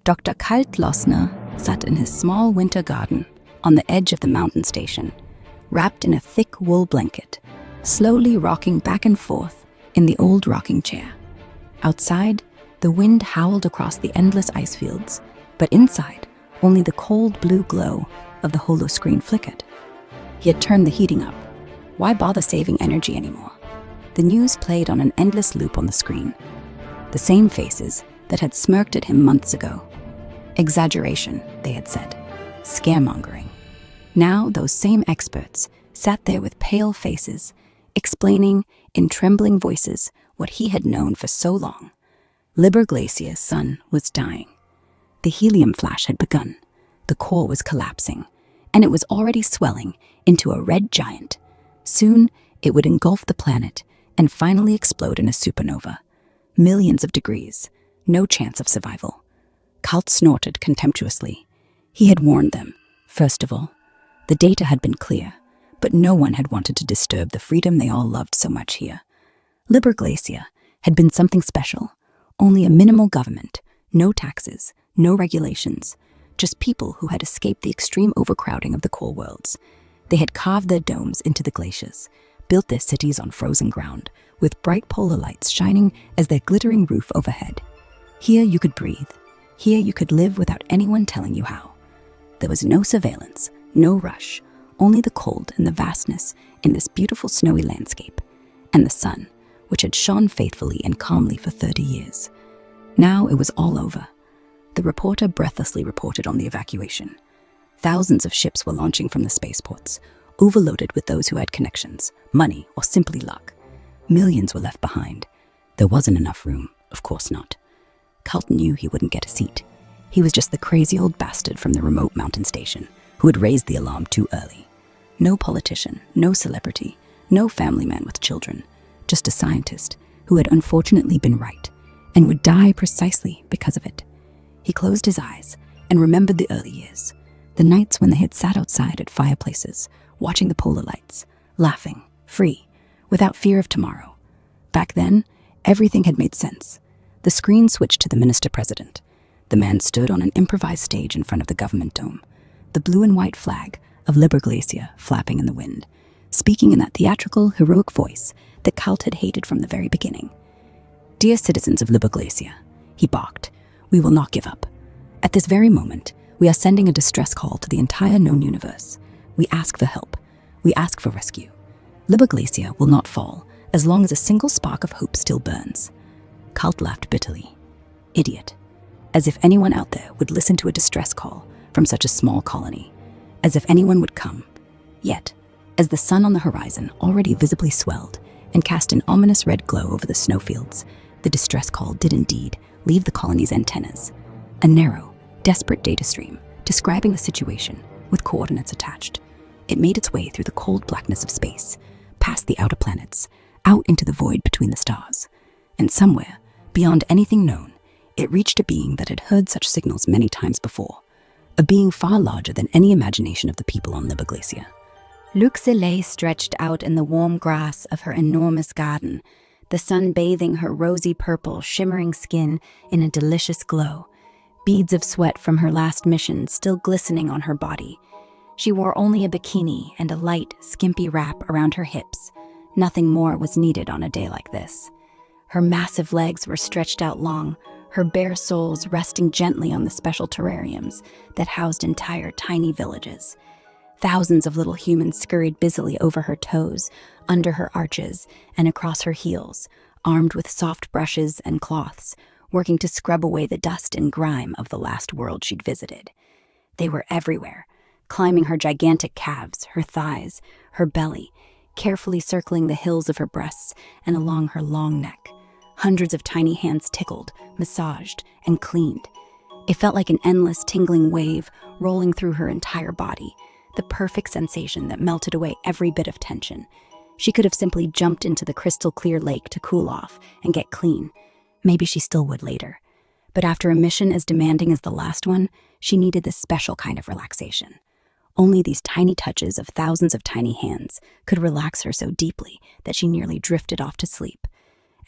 Dr. Kaltlosner sat in his small winter garden on the edge of the mountain station, wrapped in a thick wool blanket, slowly rocking back and forth in the old rocking chair. Outside, the wind howled across the endless ice fields, but inside, only the cold blue glow of the holoscreen flickered. He had turned the heating up. Why bother saving energy anymore? The news played on an endless loop on the screen. The same faces that had smirked at him months ago. Exaggeration, they had said. Scaremongering. Now those same experts sat there with pale faces, explaining in trembling voices what he had known for so long. Liber Glacia's sun was dying. The helium flash had begun. The core was collapsing, and it was already swelling into a red giant. Soon, it would engulf the planet and finally explode in a supernova. Millions of degrees, no chance of survival. Kalt snorted contemptuously. He had warned them. First of all, the data had been clear, but no one had wanted to disturb the freedom they all loved so much here. Liber Glacia had been something special. Only a minimal government, no taxes, no regulations, just people who had escaped the extreme overcrowding of the core worlds. They had carved their domes into the glaciers, built their cities on frozen ground, with bright polar lights shining as their glittering roof overhead. Here you could breathe. Here you could live without anyone telling you how. There was no surveillance, no rush, only the cold and the vastness in this beautiful snowy landscape, and the sun, which had shone faithfully and calmly for 30 years. Now it was all over. The reporter breathlessly reported on the evacuation. Thousands of ships were launching from the spaceports, overloaded with those who had connections, money, or simply luck. Millions were left behind. There wasn't enough room, of course not. Kalt knew he wouldn't get a seat. He was just the crazy old bastard from the remote mountain station who had raised the alarm too early. No politician, no celebrity, no family man with children, just a scientist who had unfortunately been right and would die precisely because of it. He closed his eyes and remembered the early years, the nights when they had sat outside at fireplaces, watching the polar lights, laughing, free, without fear of tomorrow. Back then, everything had made sense. The screen switched to the minister-president. The man stood on an improvised stage in front of the government dome, the blue and white flag of Liber Glacia flapping in the wind, speaking in that theatrical, heroic voice that Kalt had hated from the very beginning. "Dear citizens of Liber Glacia," he barked, "we will not give up. At this very moment, we are sending a distress call to the entire known universe. We ask for help. We ask for rescue. Liber Glacia will not fall as long as a single spark of hope still burns." Kalt laughed bitterly. Idiot. As if anyone out there would listen to a distress call from such a small colony. As if anyone would come. Yet, as the sun on the horizon already visibly swelled and cast an ominous red glow over the snowfields, the distress call did indeed leave the colony's antennas. A narrow, desperate data stream describing the situation with coordinates attached. It made its way through the cold blackness of space, past the outer planets, out into the void between the stars. And somewhere, beyond anything known, it reached a being that had heard such signals many times before. A being far larger than any imagination of the people on Liber Glacia. Lyxe lay stretched out in the warm grass of her enormous garden, the sun bathing her rosy purple, shimmering skin in a delicious glow, beads of sweat from her last mission still glistening on her body. She wore only a bikini and a light, skimpy wrap around her hips. Nothing more was needed on a day like this. Her massive legs were stretched out long, her bare soles resting gently on the special terrariums that housed entire tiny villages. Thousands of little humans scurried busily over her toes, under her arches, and across her heels, armed with soft brushes and cloths, working to scrub away the dust and grime of the last world she'd visited. They were everywhere, climbing her gigantic calves, her thighs, her belly, carefully circling the hills of her breasts and along her long neck. Hundreds of tiny hands tickled, massaged, and cleaned. It felt like an endless tingling wave rolling through her entire body, the perfect sensation that melted away every bit of tension. She could have simply jumped into the crystal-clear lake to cool off and get clean. Maybe she still would later. But after a mission as demanding as the last one, she needed this special kind of relaxation. Only these tiny touches of thousands of tiny hands could relax her so deeply that she nearly drifted off to sleep.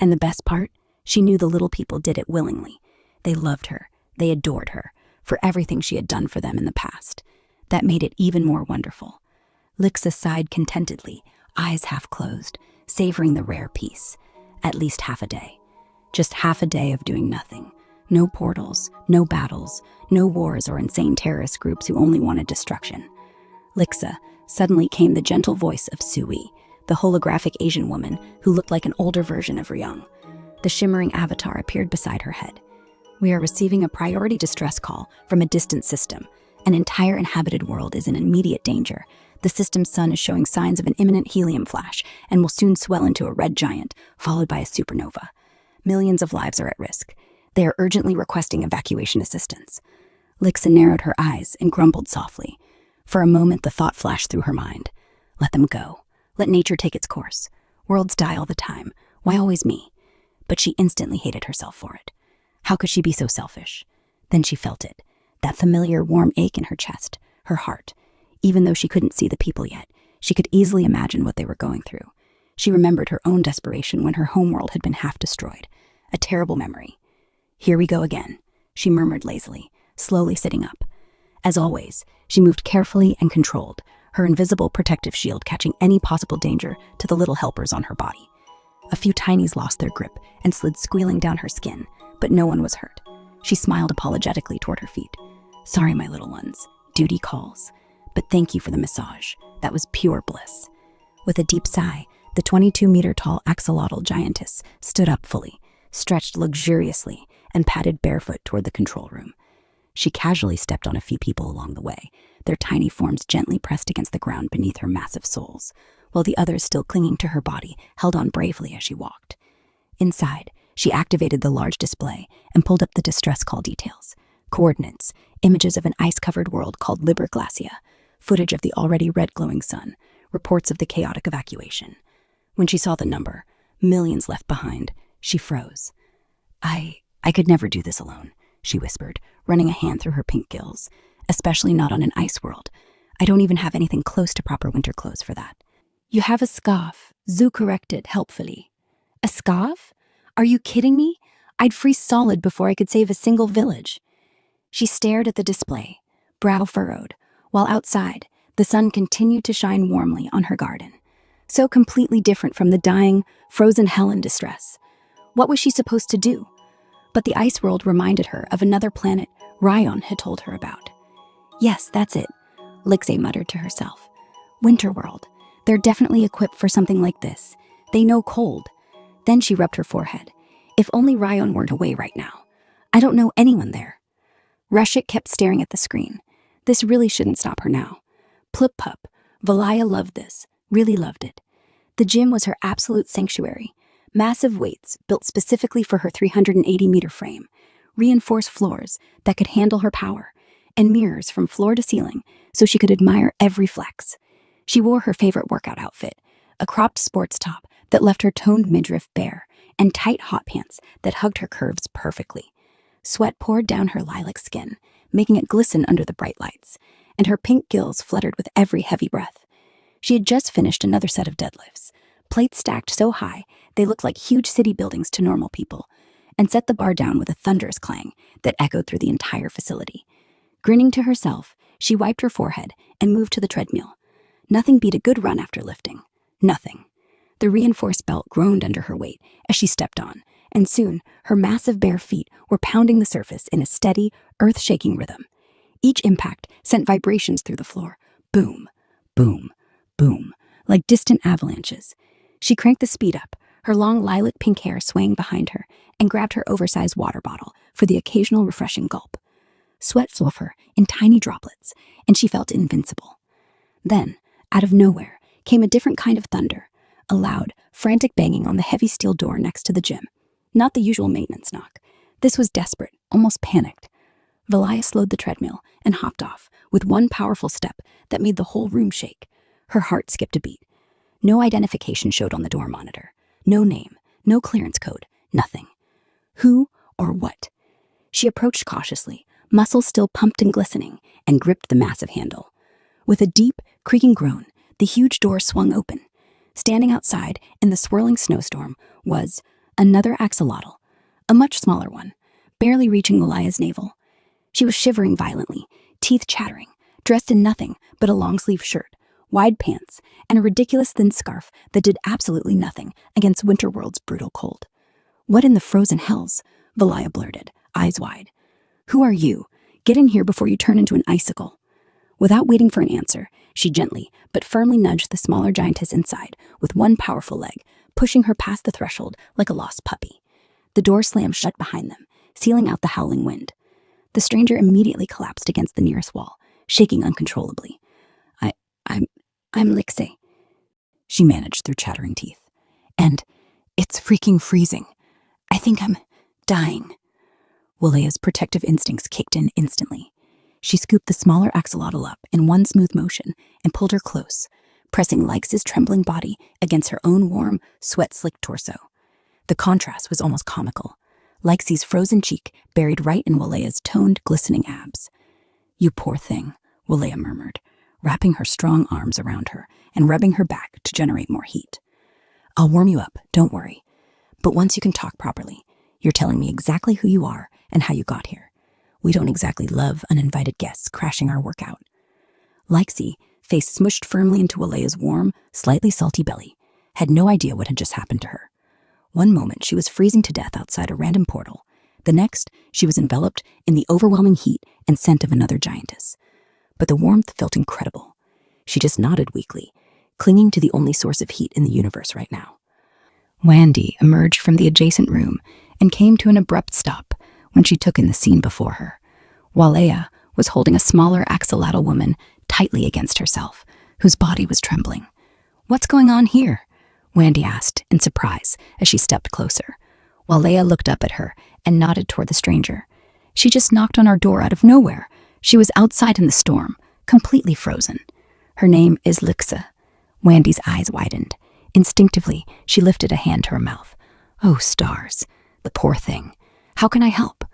And the best part, she knew the little people did it willingly. They loved her, They adored her for everything she had done for them in the past. That made it even more wonderful. Lyxe sighed contentedly, eyes half closed, savoring the rare peace. At least half a day. Just half a day of doing nothing. No portals, no battles, no wars or insane terrorist groups who only wanted destruction. Lyxe, suddenly came the gentle voice of Sui, the holographic Asian woman who looked like an older version of Ryung. The shimmering avatar appeared beside her head. We are receiving a priority distress call from a distant system. An entire inhabited world is in immediate danger. The system's sun is showing signs of an imminent helium flash and will soon swell into a red giant, followed by a supernova. Millions of lives are at risk. They are urgently requesting evacuation assistance. Lyxe narrowed her eyes and grumbled softly. For a moment, the thought flashed through her mind. Let them go. Let nature take its course. Worlds die all the time. Why always me? But she instantly hated herself for it. How could she be so selfish? Then she felt it. That familiar warm ache in her chest, her heart. Even though she couldn't see the people yet, she could easily imagine what they were going through. She remembered her own desperation when her homeworld had been half destroyed. A terrible memory. Here we go again, she murmured lazily, slowly sitting up. As always, she moved carefully and controlled, her invisible protective shield catching any possible danger to the little helpers on her body. A few tinies lost their grip and slid squealing down her skin, but no one was hurt. She smiled apologetically toward her feet. Sorry, my little ones. Duty calls. But thank you for the massage. That was pure bliss. With a deep sigh, the 22-meter-tall axolotl giantess stood up fully, stretched luxuriously, and padded barefoot toward the control room. She casually stepped on a few people along the way, their tiny forms gently pressed against the ground beneath her massive soles, while the others, still clinging to her body, held on bravely as she walked. Inside, she activated the large display and pulled up the distress call details. Coordinates, images of an ice-covered world called Liber Glacia, footage of the already red glowing sun, reports of the chaotic evacuation. When she saw the number, millions left behind, she froze. I could never do this alone, she whispered, running a hand through her pink gills. Especially not on an ice world. I don't even have anything close to proper winter clothes for that. You have a scarf, Zoo corrected helpfully. A scarf? Are you kidding me? I'd freeze solid before I could save a single village. She stared at the display, brow furrowed, while outside, the sun continued to shine warmly on her garden. So completely different from the dying, frozen hell in distress. What was she supposed to do? But the ice world reminded her of another planet Ryan had told her about. Yes, that's it, Lyxe muttered to herself. Winterworld. They're definitely equipped for something like this. They know cold. Then she rubbed her forehead. If only Ryan weren't away right now. I don't know anyone there. Reshik kept staring at the screen. This really shouldn't stop her now. Plup pup. Walaya loved this, really loved it. The gym was her absolute sanctuary. Massive weights built specifically for her 380-meter frame. Reinforced floors that could handle her power. And mirrors from floor to ceiling so she could admire every flex. She wore her favorite workout outfit, a cropped sports top that left her toned midriff bare, and tight hot pants that hugged her curves perfectly. Sweat poured down her lilac skin, making it glisten under the bright lights, and her pink gills fluttered with every heavy breath. She had just finished another set of deadlifts, plates stacked so high they looked like huge city buildings to normal people, and set the bar down with a thunderous clang that echoed through the entire facility. Grinning to herself, she wiped her forehead and moved to the treadmill. Nothing beat a good run after lifting. Nothing. The reinforced belt groaned under her weight as she stepped on, and soon her massive bare feet were pounding the surface in a steady, earth-shaking rhythm. Each impact sent vibrations through the floor. Boom, boom, boom, like distant avalanches. She cranked the speed up, her long lilac pink hair swaying behind her, and grabbed her oversized water bottle for the occasional refreshing gulp. Sweat flew off her in tiny droplets, and she felt invincible. Then, out of nowhere, came a different kind of thunder, a loud, frantic banging on the heavy steel door next to the gym. Not the usual maintenance knock. This was desperate, almost panicked. Walaya slowed the treadmill and hopped off with one powerful step that made the whole room shake. Her heart skipped a beat. No identification showed on the door monitor. No name, no clearance code, nothing. Who or what? She approached cautiously, muscles still pumped and glistening, and gripped the massive handle. With a deep, creaking groan, the huge door swung open. Standing outside in the swirling snowstorm was another axolotl, a much smaller one, barely reaching Walaya's navel, She was shivering violently, teeth chattering, dressed in nothing but a long-sleeved shirt, wide pants, and a ridiculous thin scarf that did absolutely nothing against Winterworld's brutal cold. "What in the frozen hells?" Walaya blurted, eyes wide. "Who are you? Get in here before you turn into an icicle." Without waiting for an answer, she gently but firmly nudged the smaller giantess inside with one powerful leg, pushing her past the threshold like a lost puppy. The door slammed shut behind them, sealing out the howling wind. The stranger immediately collapsed against the nearest wall, shaking uncontrollably. I'm Lyxe," she managed through chattering teeth. "And it's freaking freezing. I think I'm dying." Walaya's protective instincts kicked in instantly. She scooped the smaller axolotl up in one smooth motion and pulled her close, pressing Lyxe's trembling body against her own warm, sweat-slicked torso. The contrast was almost comical. Lyxe's frozen cheek buried right in Walaya's toned, glistening abs. "You poor thing," Walaya murmured, wrapping her strong arms around her and rubbing her back to generate more heat. "I'll warm you up, don't worry. But once you can talk properly, you're telling me exactly who you are and how you got here. We don't exactly love uninvited guests crashing our workout." Lyxe, face smushed firmly into Walaya's warm, slightly salty belly, had no idea what had just happened to her. One moment she was freezing to death outside a random portal. The next, she was enveloped in the overwhelming heat and scent of another giantess. But the warmth felt incredible. She just nodded weakly, clinging to the only source of heat in the universe right now. Wandy emerged from the adjacent room and came to an abrupt stop when she took in the scene before her. Walaya was holding a smaller axolotl woman tightly against herself, whose body was trembling. "What's going on here?" Wandy asked in surprise as she stepped closer. Walaya looked up at her and nodded toward the stranger. "She just knocked on our door out of nowhere. She was outside in the storm, completely frozen. Her name is Lyxe." Wandy's eyes widened. Instinctively, she lifted a hand to her mouth. "Oh, stars. The poor thing. How can I help?"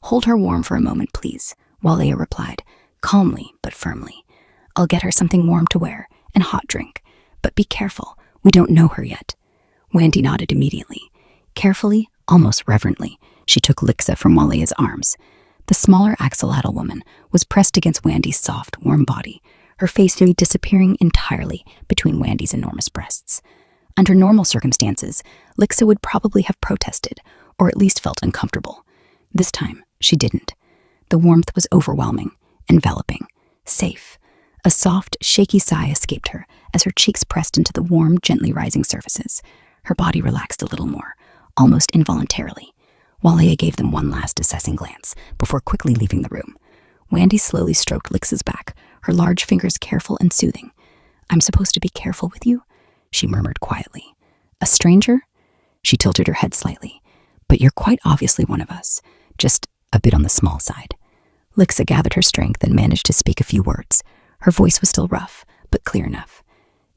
"Hold her warm for a moment, please," Walaya replied, calmly but firmly. "I'll get her something warm to wear and hot drink. But be careful, we don't know her yet." Wandy nodded immediately. Carefully, almost reverently, she took Lyxe from Walaya's arms. The smaller axolotl woman was pressed against Wandy's soft, warm body, her face nearly disappearing entirely between Wandy's enormous breasts. Under normal circumstances, Lyxe would probably have protested, or at least felt uncomfortable. This time, she didn't. The warmth was overwhelming, enveloping, safe. A soft, shaky sigh escaped her as her cheeks pressed into the warm, gently rising surfaces. Her body relaxed a little more, almost involuntarily. Walaya gave them one last assessing glance before quickly leaving the room. Wandy slowly stroked Lyxe's back, her large fingers careful and soothing. "I'm supposed to be careful with you?" she murmured quietly. "A stranger?" She tilted her head slightly. "But you're quite obviously one of us, just a bit on the small side." Lyxe gathered her strength and managed to speak a few words. Her voice was still rough, but clear enough.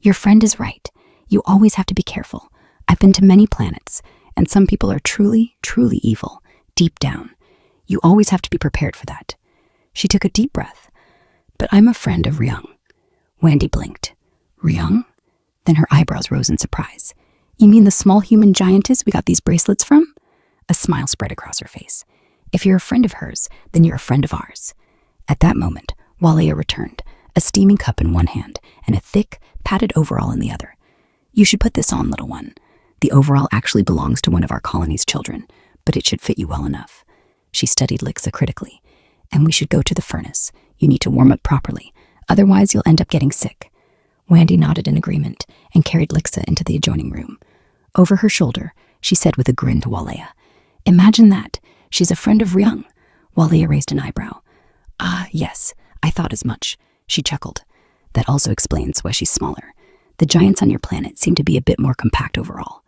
"Your friend is right. You always have to be careful. I've been to many planets, and some people are truly, truly evil, deep down. You always have to be prepared for that." She took a deep breath. "But I'm a friend of Ryung." Wandy blinked. "Ryung?" Then her eyebrows rose in surprise. "You mean the small human giantess we got these bracelets from?" A smile spread across her face. "If you're a friend of hers, then you're a friend of ours." At that moment, Walaya returned, a steaming cup in one hand and a thick, padded overall in the other. "You should put this on, little one. The overall actually belongs to one of our colony's children, but it should fit you well enough." She studied Lyxe critically. "And we should go to the furnace. You need to warm up properly. Otherwise, you'll end up getting sick." Wandy nodded in agreement and carried Lyxe into the adjoining room. Over her shoulder, she said with a grin to Walaya, "Imagine that. She's a friend of Ryung." Walaya raised an eyebrow. "Ah, yes, I thought as much." She chuckled. "That also explains why she's smaller. The giants on your planet seem to be a bit more compact overall."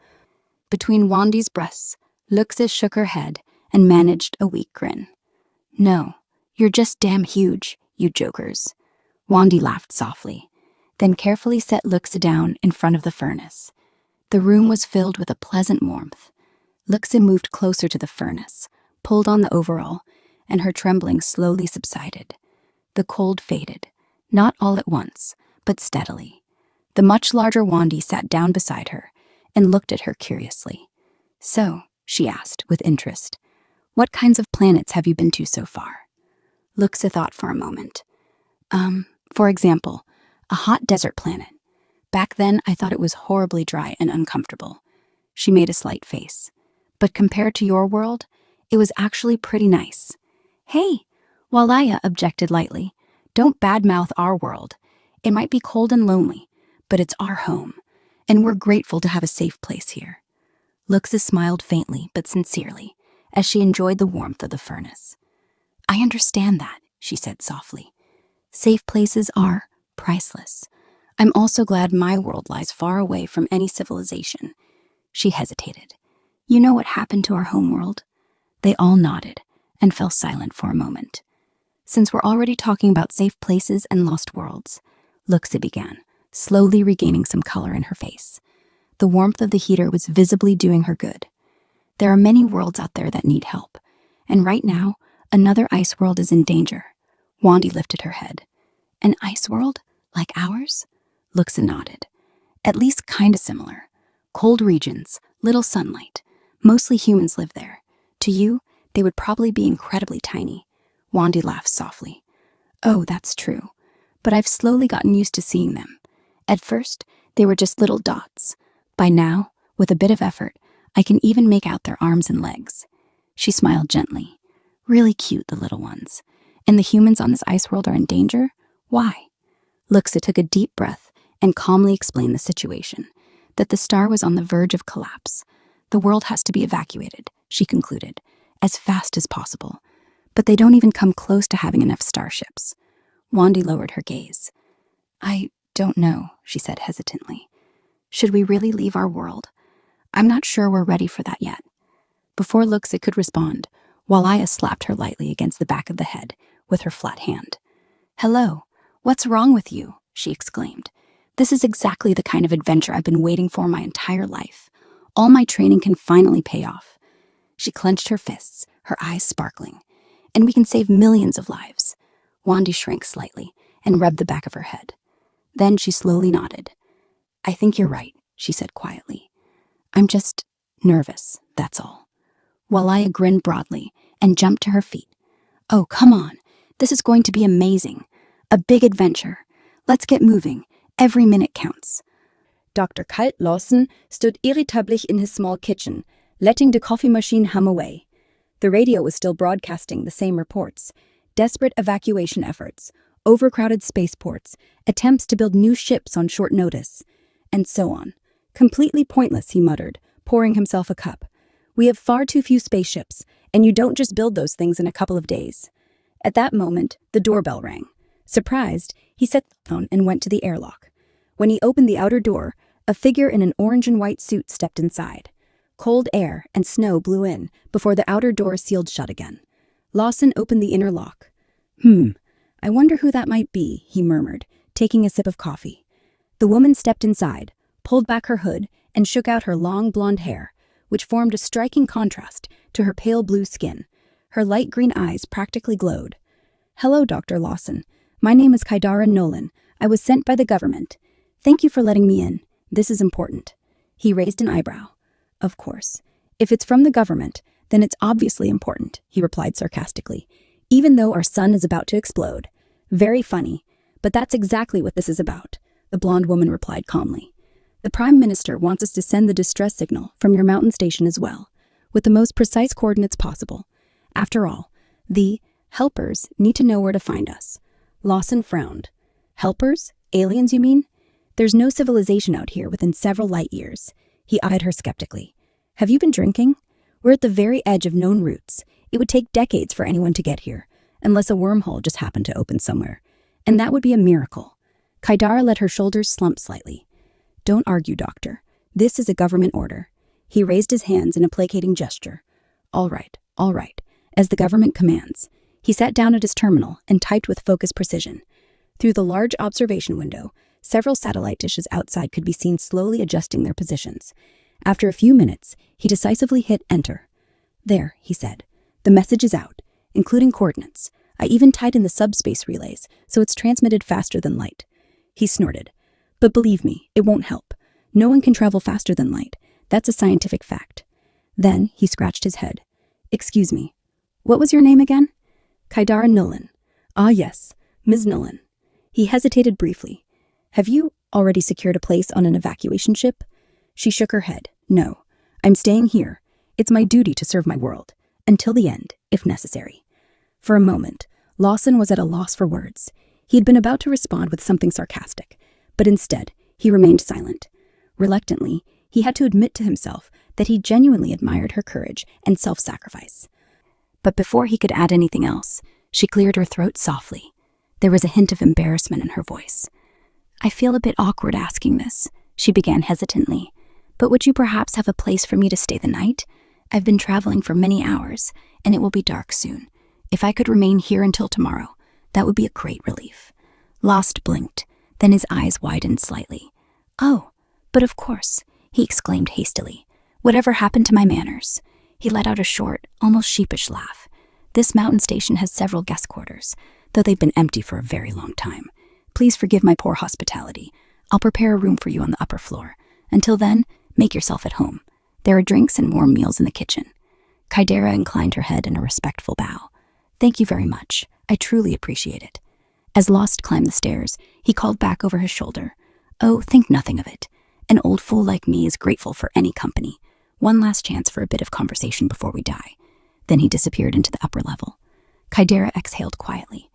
Between Wandy's breasts, Lyxe shook her head and managed a weak grin. "No, you're just damn huge, you jokers." Wandy laughed softly, then carefully set Lyxe down in front of the furnace. The room was filled with a pleasant warmth. Lyxe moved closer to the furnace, pulled on the overall, and her trembling slowly subsided. The cold faded, not all at once, but steadily. The much larger Wandy sat down beside her and looked at her curiously. "So," she asked with interest, "what kinds of planets have you been to so far?" Lyxe thought for a moment. For example, a hot desert planet. Back then, I thought it was horribly dry and uncomfortable. She made a slight face. But compared to your world, it was actually pretty nice. Hey, Walaya objected lightly. Don't badmouth our world. It might be cold and lonely, but it's our home, and we're grateful to have a safe place here. Lyxe smiled faintly but sincerely as she enjoyed the warmth of the furnace. I understand that, she said softly. Safe places are priceless. I'm also glad my world lies far away from any civilization. She hesitated. You know what happened to our homeworld? They all nodded and fell silent for a moment. Since we're already talking about safe places and lost worlds, Lyxe began, slowly regaining some color in her face. The warmth of the heater was visibly doing her good. There are many worlds out there that need help, and right now, another ice world is in danger. Wandy lifted her head. An ice world? Like ours? Lyxe nodded. At least kinda similar. Cold regions, little sunlight. Mostly humans live there. To you, they would probably be incredibly tiny. Wandy laughed softly. Oh, that's true. But I've slowly gotten used to seeing them. At first, they were just little dots. By now, with a bit of effort, I can even make out their arms and legs. She smiled gently. Really cute, the little ones. And the humans on this ice world are in danger? Why? Lyxe took a deep breath and calmly explained the situation. That the star was on the verge of collapse. The world has to be evacuated, she concluded, as fast as possible. But they don't even come close to having enough starships. Wandy lowered her gaze. I don't know, she said hesitantly. Should we really leave our world? I'm not sure we're ready for that yet. Before Lyxe could respond, Walaya slapped her lightly against the back of the head with her flat hand. Hello, what's wrong with you? She exclaimed. This is exactly the kind of adventure I've been waiting for my entire life. All my training can finally pay off. She clenched her fists, her eyes sparkling. And we can save millions of lives. Wandy shrank slightly and rubbed the back of her head. Then she slowly nodded. I think you're right, she said quietly. I'm just nervous, that's all. Walaya grinned broadly and jumped to her feet. Oh, come on. This is going to be amazing. A big adventure. Let's get moving. Every minute counts. Dr. Kalt Lawson stood irritably in his small kitchen, letting the coffee machine hum away. The radio was still broadcasting the same reports. Desperate evacuation efforts, overcrowded spaceports, attempts to build new ships on short notice, and so on. Completely pointless, he muttered, pouring himself a cup. We have far too few spaceships, and you don't just build those things in a couple of days. At that moment, the doorbell rang. Surprised, he set the phone and went to the airlock. When he opened the outer door, a figure in an orange and white suit stepped inside. Cold air and snow blew in before the outer door sealed shut again. Lawson opened the inner lock. I wonder who that might be, he murmured, taking a sip of coffee. The woman stepped inside, pulled back her hood, and shook out her long blonde hair, which formed a striking contrast to her pale blue skin. Her light green eyes practically glowed. Hello, Dr. Lawson. My name is Kaidara Nolan. I was sent by the government. Thank you for letting me in. This is important. He raised an eyebrow. Of course. If it's from the government, then it's obviously important, he replied sarcastically, even though our sun is about to explode. Very funny, but that's exactly what this is about, the blonde woman replied calmly. The Prime Minister wants us to send the distress signal from your mountain station as well, with the most precise coordinates possible. After all, the helpers need to know where to find us. Lawson frowned. Helpers? Aliens, you mean? There's no civilization out here within several light years. He eyed her skeptically. Have you been drinking? We're at the very edge of known routes. It would take decades for anyone to get here, unless a wormhole just happened to open somewhere. And that would be a miracle. Kaidara let her shoulders slump slightly. Don't argue, Doctor. This is a government order. He raised his hands in a placating gesture. All right, as the government commands. He sat down at his terminal and typed with focused precision. Through the large observation window, several satellite dishes outside could be seen slowly adjusting their positions. After a few minutes, he decisively hit enter. There, he said. The message is out, including coordinates. I even tied in the subspace relays, so it's transmitted faster than light. He snorted. But believe me, it won't help. No one can travel faster than light. That's a scientific fact. Then he scratched his head. Excuse me. What was your name again? Kaidara Nolan. Ah, yes, Ms. Nolan. He hesitated briefly. Have you already secured a place on an evacuation ship? She shook her head. No, I'm staying here. It's my duty to serve my world. Until the end, if necessary. For a moment, Lawson was at a loss for words. He had been about to respond with something sarcastic, but instead, he remained silent. Reluctantly, he had to admit to himself that he genuinely admired her courage and self-sacrifice. But before he could add anything else, she cleared her throat softly. There was a hint of embarrassment in her voice. I feel a bit awkward asking this, she began hesitantly. But would you perhaps have a place for me to stay the night? I've been traveling for many hours, and it will be dark soon. If I could remain here until tomorrow, that would be a great relief. Lost blinked, then his eyes widened slightly. Oh, but of course, he exclaimed hastily. Whatever happened to my manners? He let out a short, almost sheepish laugh. This mountain station has several guest quarters, though they've been empty for a very long time. Please forgive my poor hospitality. I'll prepare a room for you on the upper floor. Until then, make yourself at home. There are drinks and warm meals in the kitchen. Kaidera inclined her head in a respectful bow. Thank you very much. I truly appreciate it. As Lost climbed the stairs, he called back over his shoulder. Oh, think nothing of it. An old fool like me is grateful for any company. One last chance for a bit of conversation before we die. Then he disappeared into the upper level. Kaidera exhaled quietly.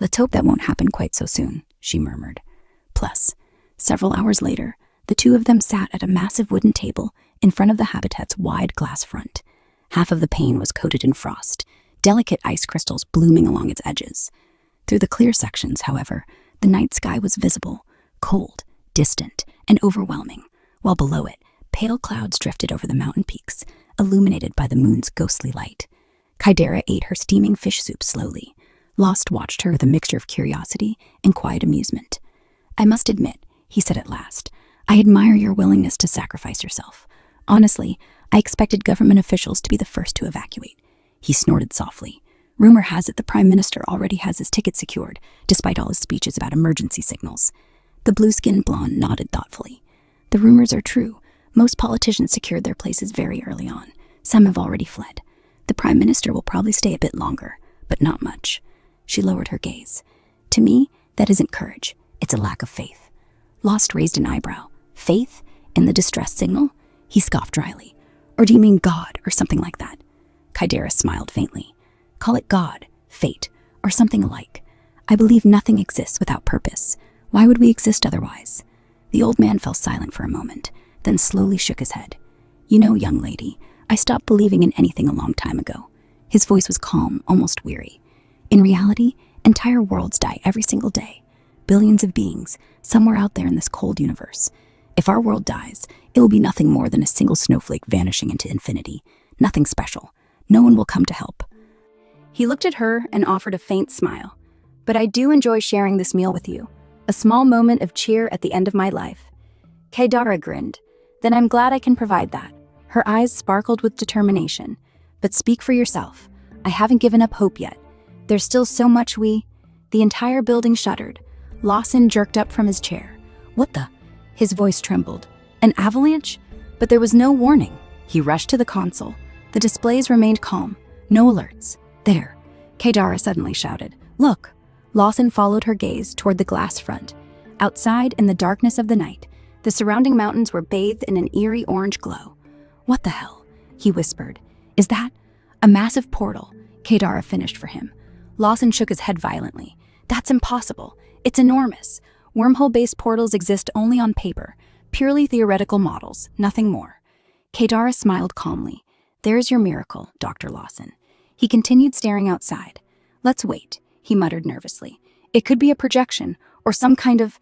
Let's hope that won't happen quite so soon, she murmured. Plus, several hours later, the two of them sat at a massive wooden table in front of the habitat's wide glass front. Half of the pane was coated in frost, delicate ice crystals blooming along its edges. Through the clear sections, however, the night sky was visible, cold, distant, and overwhelming, while below it, pale clouds drifted over the mountain peaks, illuminated by the moon's ghostly light. Kaidera ate her steaming fish soup slowly. Lost watched her with a mixture of curiosity and quiet amusement. I must admit, he said at last, I admire your willingness to sacrifice yourself. Honestly, I expected government officials to be the first to evacuate. He snorted softly. Rumor has it the Prime Minister already has his ticket secured, despite all his speeches about emergency signals. The blue-skinned blonde nodded thoughtfully. The rumors are true. Most politicians secured their places very early on. Some have already fled. The Prime Minister will probably stay a bit longer, but not much. She lowered her gaze. To me, that isn't courage. It's a lack of faith. Lost raised an eyebrow. Faith? In the distress signal? He scoffed dryly. Or do you mean God, or something like that? Kaidera smiled faintly. Call it God, fate, or something alike. I believe nothing exists without purpose. Why would we exist otherwise? The old man fell silent for a moment, then slowly shook his head. You know, young lady, I stopped believing in anything a long time ago. His voice was calm, almost weary. In reality, entire worlds die every single day. Billions of beings, somewhere out there in this cold universe. If our world dies, it will be nothing more than a single snowflake vanishing into infinity. Nothing special. No one will come to help. He looked at her and offered a faint smile. But I do enjoy sharing this meal with you. A small moment of cheer at the end of my life. Kaidera grinned. Then I'm glad I can provide that. Her eyes sparkled with determination. But speak for yourself. I haven't given up hope yet. There's still so much The entire building shuddered. Lawson jerked up from his chair. What the? His voice trembled. An avalanche? But there was no warning. He rushed to the console. The displays remained calm. No alerts. There. Kaidera suddenly shouted. Look. Lawson followed her gaze toward the glass front. Outside, in the darkness of the night, the surrounding mountains were bathed in an eerie orange glow. What the hell? He whispered. Is that? A massive portal. Kaidera finished for him. Lawson shook his head violently. That's impossible. It's enormous. Wormhole-based portals exist only on paper. Purely theoretical models, nothing more. Kaidera smiled calmly. There's your miracle, Dr. Lawson. He continued staring outside. Let's wait, he muttered nervously. It could be a projection, or some kind of...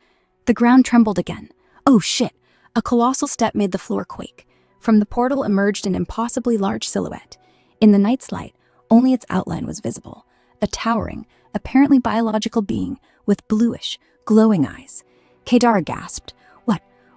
The ground trembled again. Oh shit! A colossal step made the floor quake. From the portal emerged an impossibly large silhouette. In the night's light, only its outline was visible. A towering, apparently biological being with bluish, glowing eyes. Kaidera gasped.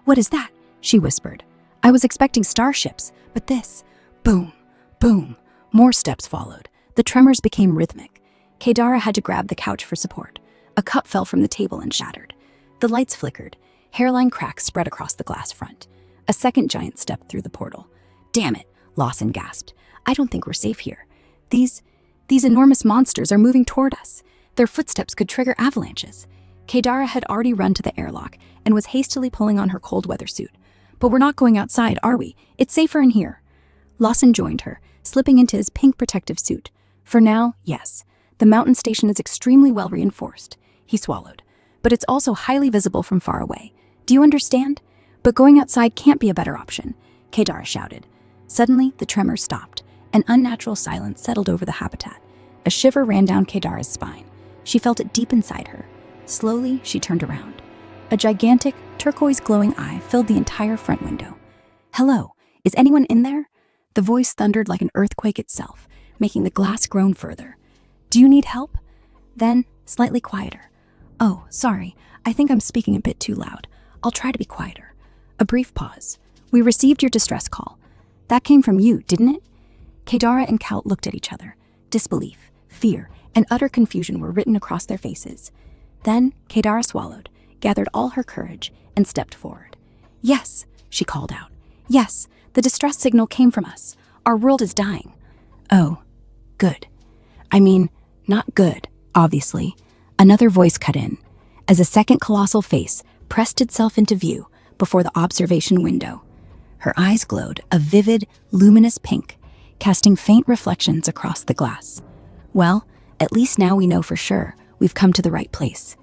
What is that? She whispered. I was expecting starships, but this... Boom, boom. More steps followed. The tremors became rhythmic. Kaidera had to grab the couch for support. A cup fell from the table and shattered. The lights flickered. Hairline cracks spread across the glass front. A second giant stepped through the portal. Damn it, Lawson gasped. I don't think we're safe here. These enormous monsters are moving toward us. Their footsteps could trigger avalanches. Kaidara had already run to the airlock and was hastily pulling on her cold weather suit. But we're not going outside, are we? It's safer in here. Lawson joined her, slipping into his pink protective suit. For now, yes. The mountain station is extremely well reinforced. He swallowed. But it's also highly visible from far away. Do you understand? But going outside can't be a better option, Kaidara shouted. Suddenly, the tremor stopped. An unnatural silence settled over the habitat. A shiver ran down Kaidara's spine. She felt it deep inside her. Slowly, she turned around. A gigantic, turquoise glowing eye filled the entire front window. Hello, is anyone in there? The voice thundered like an earthquake itself, making the glass groan further. Do you need help? Then, slightly quieter. Oh, sorry, I think I'm speaking a bit too loud. I'll try to be quieter. A brief pause. We received your distress call. That came from you, didn't it? Kaidara and Kaut looked at each other. Disbelief, fear, and utter confusion were written across their faces. Then, Kaidara swallowed, gathered all her courage, and stepped forward. Yes, she called out. Yes, the distress signal came from us. Our world is dying. Oh, good. I mean, not good, obviously. Another voice cut in, as a second colossal face pressed itself into view before the observation window. Her eyes glowed a vivid, luminous pink, casting faint reflections across the glass. Well, at least now we know for sure we've come to the right place.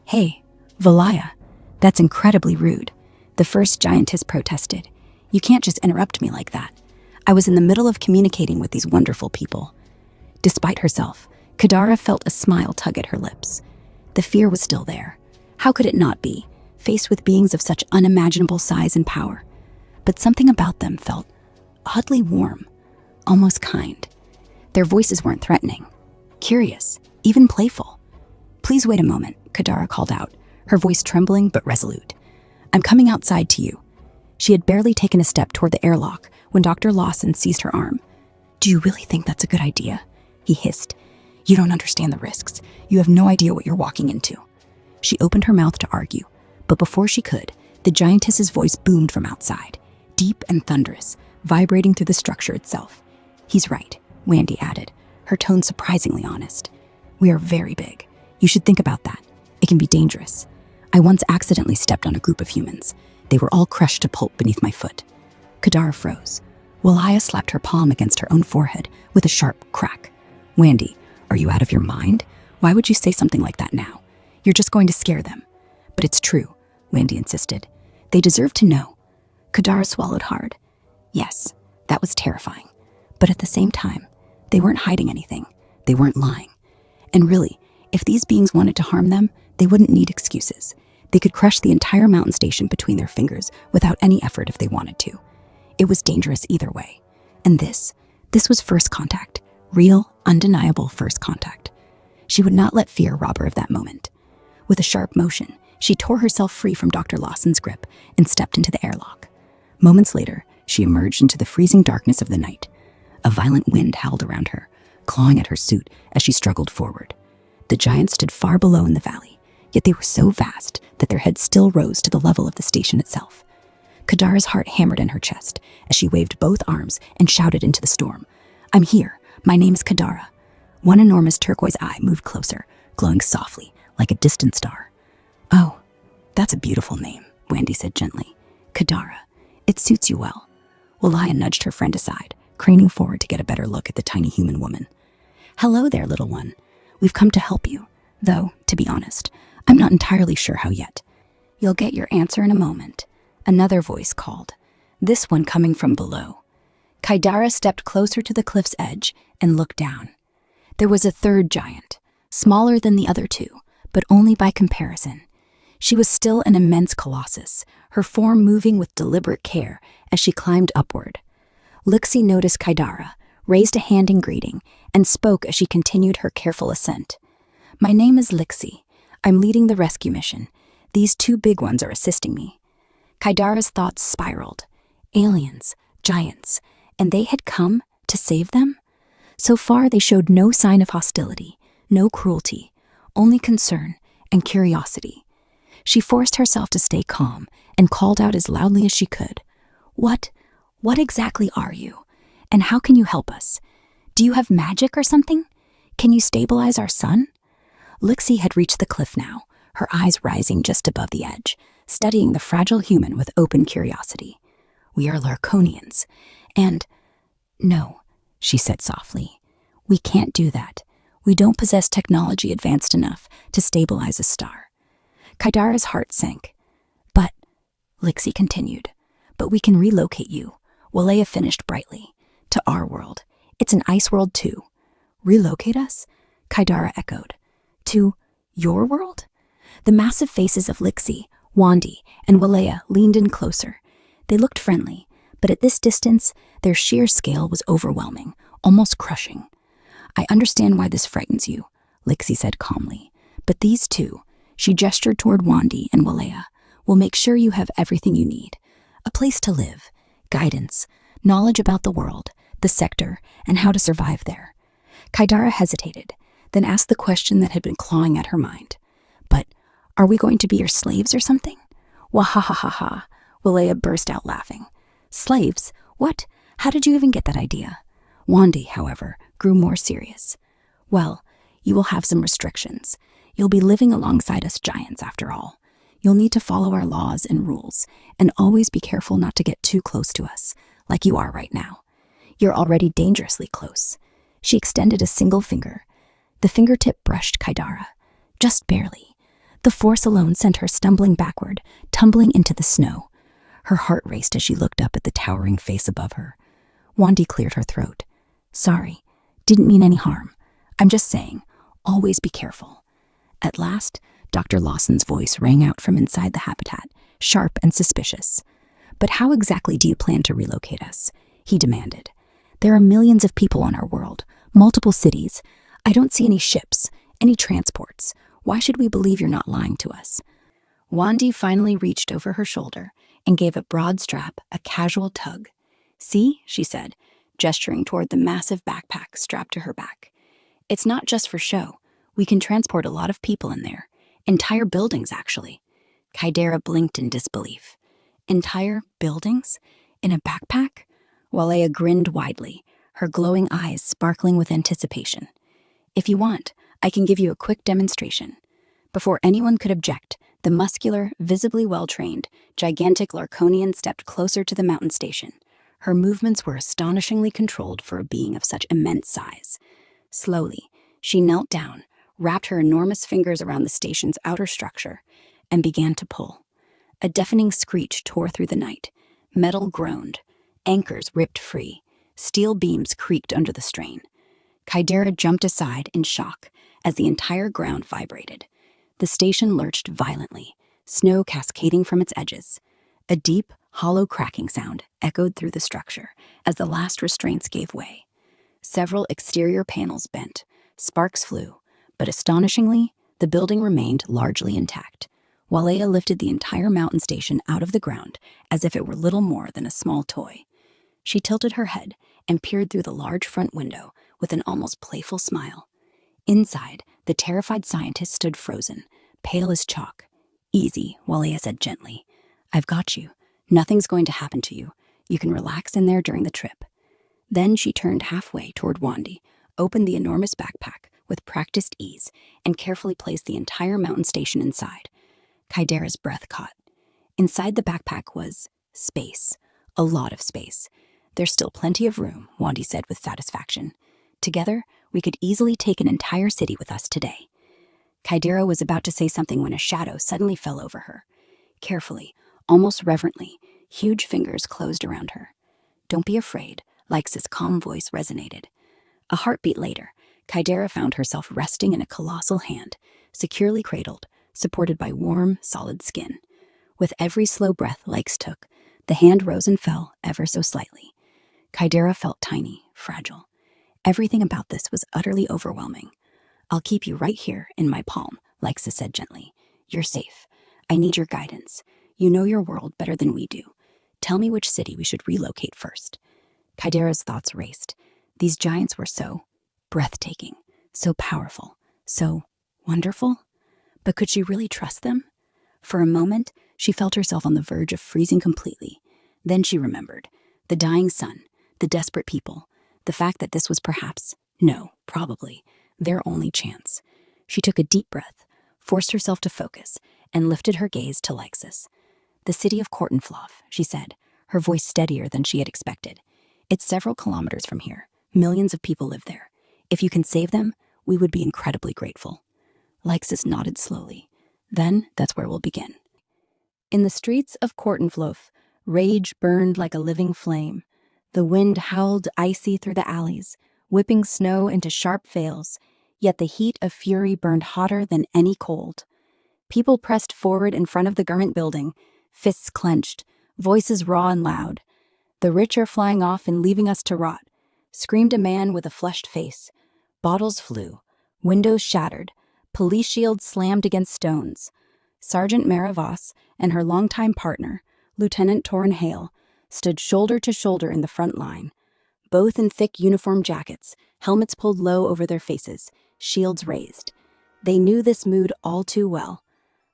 Hey, Walaya, that's incredibly rude. The first giantess protested. You can't just interrupt me like that. I was in the middle of communicating with these wonderful people. Despite herself, Kaidara felt a smile tug at her lips. The fear was still there. How could it not be, faced with beings of such unimaginable size and power? But something about them felt oddly warm, almost kind. Their voices weren't threatening, curious, even playful. Please wait a moment, Kaidara called out, her voice trembling but resolute. I'm coming outside to you. She had barely taken a step toward the airlock when Dr. Lawson seized her arm. Do you really think that's a good idea? He hissed. You don't understand the risks. You have no idea what you're walking into. She opened her mouth to argue, but before she could, the giantess's voice boomed from outside, deep and thunderous, vibrating through the structure itself. He's right, Wandy added, her tone surprisingly honest. We are very big. You should think about that. It can be dangerous. I once accidentally stepped on a group of humans. They were all crushed to pulp beneath my foot. Kaidara froze. Walaya slapped her palm against her own forehead with a sharp crack. Wandy, are you out of your mind? Why would you say something like that now? You're just going to scare them. But it's true, Wandy insisted. They deserve to know. Kaidara swallowed hard. Yes, that was terrifying. But at the same time, they weren't hiding anything. They weren't lying. And really, if these beings wanted to harm them, they wouldn't need excuses. They could crush the entire mountain station between their fingers without any effort if they wanted to. It was dangerous either way. And this was first contact. Real, undeniable first contact. She would not let fear rob her of that moment. With a sharp motion, she tore herself free from Dr. Lawson's grip and stepped into the airlock. Moments later, she emerged into the freezing darkness of the night. A violent wind howled around her, clawing at her suit as she struggled forward. The giants stood far below in the valley, yet they were so vast that their heads still rose to the level of the station itself. Kaidara's heart hammered in her chest as she waved both arms and shouted into the storm. I'm here. My name's Kaidara. One enormous turquoise eye moved closer, glowing softly, like a distant star. Oh, that's a beautiful name, Wandy said gently. Kaidara. It suits you well. Walaya nudged her friend aside, craning forward to get a better look at the tiny human woman. Hello there, little one. We've come to help you, though, to be honest, I'm not entirely sure how yet. You'll get your answer in a moment. Another voice called, this one coming from below. Kaidara stepped closer to the cliff's edge and looked down. There was a third giant, smaller than the other two, but only by comparison. She was still an immense colossus, her form moving with deliberate care as she climbed upward. Lyxe noticed Kaidara, raised a hand in greeting, and spoke as she continued her careful ascent. My name is Lyxe. I'm leading the rescue mission. These two big ones are assisting me. Kaidara's thoughts spiraled. Aliens, giants, and they had come to save them? So far, they showed no sign of hostility, no cruelty, only concern and curiosity. She forced herself to stay calm and called out as loudly as she could. What exactly are you? And how can you help us? Do you have magic or something? Can you stabilize our sun? Lyxe had reached the cliff now, her eyes rising just above the edge, studying the fragile human with open curiosity. "We are Larconians, and—" "No," she said softly. "We can't do that. We don't possess technology advanced enough to stabilize a star." Kaidara's heart sank. "But," Lyxe continued, "but we can relocate you," Walaya finished brightly. "To our world. It's an ice world too." "Relocate us?" Kaidara echoed. "To your world?" The massive faces of Lyxe, Wandy, and Walaya leaned in closer. They looked friendly, but at this distance, their sheer scale was overwhelming, almost crushing. "I understand why this frightens you," Lyxe said calmly. "But these two," she gestured toward Wandy and Walaya, "will make sure you have everything you need. A place to live, guidance, knowledge about the world, the sector, and how to survive there." Kaidara hesitated, then asked the question that had been clawing at her mind. "But are we going to be your slaves or something?" "Wahahaha," Walaya burst out laughing. "Slaves? What? How did you even get that idea?" Wandy, however, grew more serious. "Well, you will have some restrictions. You'll be living alongside us giants, after all. You'll need to follow our laws and rules, and always be careful not to get too close to us, like you are right now. You're already dangerously close." She extended a single finger. The fingertip brushed Kaidara, just barely. The force alone sent her stumbling backward, tumbling into the snow. Her heart raced as she looked up at the towering face above her. Wandy cleared her throat. "Sorry, didn't mean any harm. I'm just saying, always be careful." At last, Dr. Lawson's voice rang out from inside the habitat, sharp and suspicious. "But how exactly do you plan to relocate us?" he demanded. "There are millions of people on our world, multiple cities. I don't see any ships, any transports. Why should we believe you're not lying to us?" Wandy finally reached over her shoulder and gave a broad strap a casual tug. "See," she said, gesturing toward the massive backpack strapped to her back. "It's not just for show. We can transport a lot of people in there. Entire buildings, actually." Kaidara blinked in disbelief. "Entire buildings? In a backpack?" Walaya grinned widely, her glowing eyes sparkling with anticipation. "If you want, I can give you a quick demonstration." Before anyone could object, the muscular, visibly well-trained, gigantic Larconian stepped closer to the mountain station. Her movements were astonishingly controlled for a being of such immense size. Slowly, she knelt down, wrapped her enormous fingers around the station's outer structure, and began to pull. A deafening screech tore through the night. Metal groaned. Anchors ripped free. Steel beams creaked under the strain. Kaidara jumped aside in shock as the entire ground vibrated. The station lurched violently, snow cascading from its edges. A deep, hollow cracking sound echoed through the structure as the last restraints gave way. Several exterior panels bent. Sparks flew, but astonishingly, the building remained largely intact. Walaya lifted the entire mountain station out of the ground as if it were little more than a small toy. She tilted her head and peered through the large front window with an almost playful smile. Inside, the terrified scientist stood frozen, pale as chalk. "Easy," Walaya said gently. "I've got you. Nothing's going to happen to you. You can relax in there during the trip." Then she turned halfway toward Wandy, opened the enormous backpack with practiced ease, and carefully placed the entire mountain station inside. Kaidara's breath caught. Inside the backpack was space. A lot of space. "There's still plenty of room," Wandy said with satisfaction. "Together, we could easily take an entire city with us today." Kaidara was about to say something when a shadow suddenly fell over her. Carefully, almost reverently, huge fingers closed around her. "Don't be afraid," Lyxe's calm voice resonated. A heartbeat later, Kaidara found herself resting in a colossal hand, securely cradled, supported by warm, solid skin. With every slow breath Lyxe took, the hand rose and fell ever so slightly. Kaidara felt tiny, fragile. Everything about this was utterly overwhelming. "I'll keep you right here in my palm," Lyxe said gently. "You're safe. I need your guidance. You know your world better than we do. Tell me which city we should relocate first." Kaidara's thoughts raced. These giants were so breathtaking, so powerful, so wonderful. But could she really trust them? For a moment, she felt herself on the verge of freezing completely. Then she remembered. The dying sun, the desperate people, the fact that this was perhaps, no, probably, their only chance. She took a deep breath, forced herself to focus, and lifted her gaze to Lyxe. "The city of Kortenflof," she said, her voice steadier than she had expected. "It's several kilometers from here. Millions of people live there. If you can save them, we would be incredibly grateful." Lyxe nodded slowly. "Then that's where we'll begin." In the streets of Kortenflof, rage burned like a living flame. The wind howled icy through the alleys, whipping snow into sharp veils, yet the heat of fury burned hotter than any cold. People pressed forward in front of the government building, fists clenched, voices raw and loud. "The rich are flying off and leaving us to rot," screamed a man with a flushed face. Bottles flew, windows shattered, police shields slammed against stones. Sergeant Mara Voss and her longtime partner, Lieutenant Torrin Hale, stood shoulder to shoulder in the front line, both in thick uniform jackets, helmets pulled low over their faces, shields raised. They knew this mood all too well.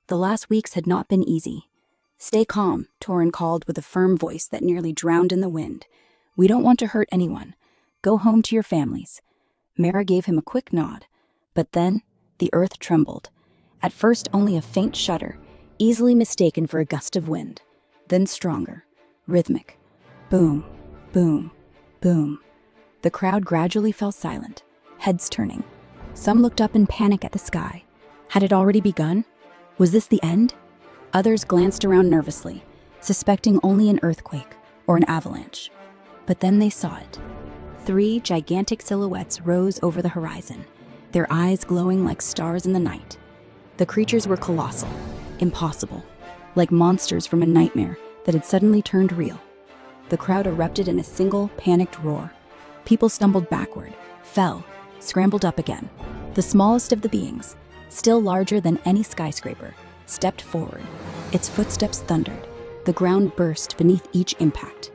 The last weeks had not been easy. "Stay calm," Torrin called with a firm voice that nearly drowned in the wind. "We don't want to hurt anyone. Go home to your families." Mara gave him a quick nod, but then the earth trembled. At first only a faint shudder, easily mistaken for a gust of wind, then stronger, rhythmic. Boom, boom, boom. The crowd gradually fell silent, heads turning. Some looked up in panic at the sky. Had it already begun? Was this the end? Others glanced around nervously, suspecting only an earthquake or an avalanche. But then they saw it. 3 gigantic silhouettes rose over the horizon, their eyes glowing like stars in the night. The creatures were colossal, impossible, like monsters from a nightmare that had suddenly turned real. The crowd erupted in a single, panicked roar. People stumbled backward, fell, scrambled up again. The smallest of the beings, still larger than any skyscraper, stepped forward. Its footsteps thundered. The ground burst beneath each impact.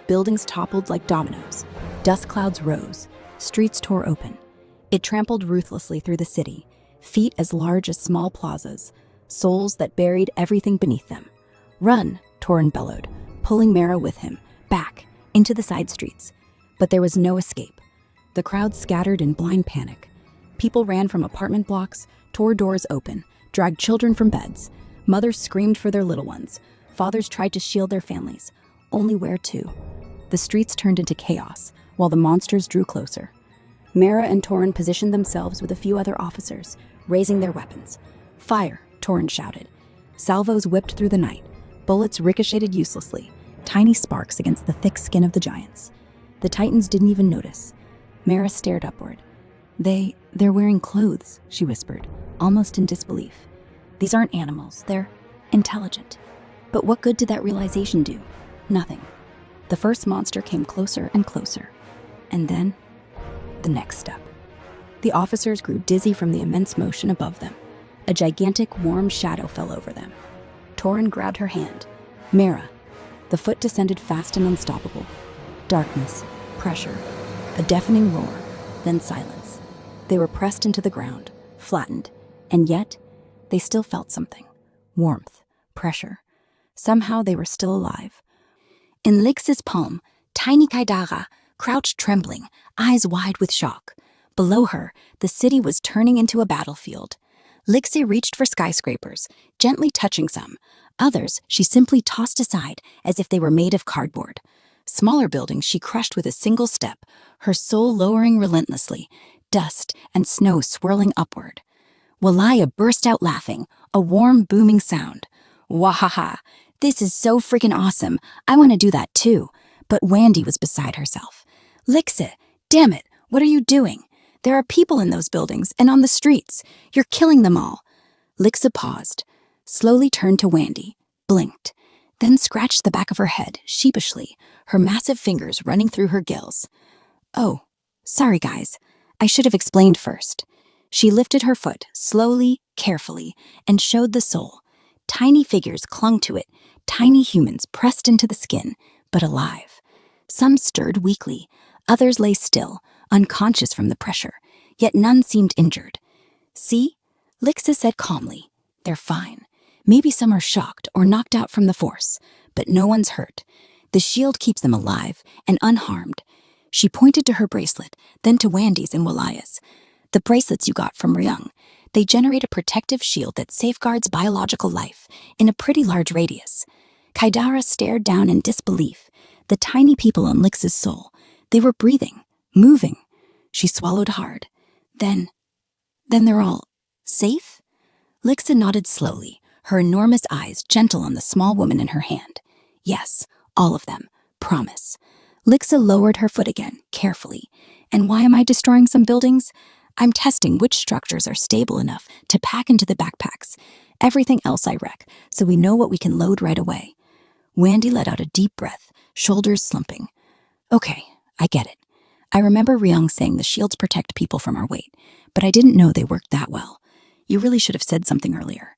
Buildings toppled like dominoes. Dust clouds rose. Streets tore open. It trampled ruthlessly through the city, feet as large as small plazas, souls that buried everything beneath them. "Run," Torrin bellowed, pulling Mara with him, back, into the side streets. But there was no escape. The crowd scattered in blind panic. People ran from apartment blocks, tore doors open, dragged children from beds. Mothers screamed for their little ones. Fathers tried to shield their families. Only where to? The streets turned into chaos, while the monsters drew closer. Mara and Torrin positioned themselves with a few other officers, raising their weapons. "Fire," Torrin shouted. Salvos whipped through the night. Bullets ricocheted uselessly, tiny sparks against the thick skin of the giants. The Titans didn't even notice. Mara stared upward. They're wearing clothes," she whispered, almost in disbelief. "These aren't animals, they're intelligent." But what good did that realization do? Nothing. The first monster came closer and closer. And then, the next step. The officers grew dizzy from the immense motion above them. A gigantic, warm shadow fell over them. Torrin grabbed her hand. "Mara." The foot descended fast and unstoppable. Darkness, pressure, a deafening roar, then silence. They were pressed into the ground, flattened, and yet they still felt something. Warmth, pressure. Somehow they were still alive. In Lyxe's palm, tiny Kaidara crouched trembling, eyes wide with shock. Below her, the city was turning into a battlefield. Lyxe reached for skyscrapers, gently touching some. Others she simply tossed aside as if they were made of cardboard. Smaller buildings she crushed with a single step, her soul lowering relentlessly, dust and snow swirling upward. Walaya burst out laughing, a warm, booming sound. "Wahaha, this is so freaking awesome. I want to do that too." But Wandy was beside herself. "Lyxe, damn it, what are you doing? There are people in those buildings and on the streets. You're killing them all." Lyxe paused, slowly turned to Wandy, blinked, then scratched the back of her head sheepishly, her massive fingers running through her gills. "Oh, sorry guys. I should have explained first." She lifted her foot, slowly, carefully, and showed the sole. Tiny figures clung to it, tiny humans pressed into the skin, but alive. Some stirred weakly, others lay still, unconscious from the pressure, yet none seemed injured. "See?" Lyxe said calmly. "They're fine. Maybe some are shocked or knocked out from the force, but no one's hurt. The shield keeps them alive and unharmed." She pointed to her bracelet, then to Wandy's and Walaya's. "The bracelets you got from Ryung. They generate a protective shield that safeguards biological life in a pretty large radius. Kaidara stared down in disbelief. The tiny people on Lyxe's soul. They were breathing, moving. She swallowed hard. Then they're all safe? Lyxe nodded slowly, her enormous eyes gentle on the small woman in her hand. Yes, all of them. Promise. Lyxe lowered her foot again, carefully. And why am I destroying some buildings? I'm testing which structures are stable enough to pack into the backpacks. Everything else I wreck, so we know what we can load right away. Wandy let out a deep breath, shoulders slumping. Okay, I get it. I remember Ryong saying the shields protect people from our weight, but I didn't know they worked that well. You really should have said something earlier.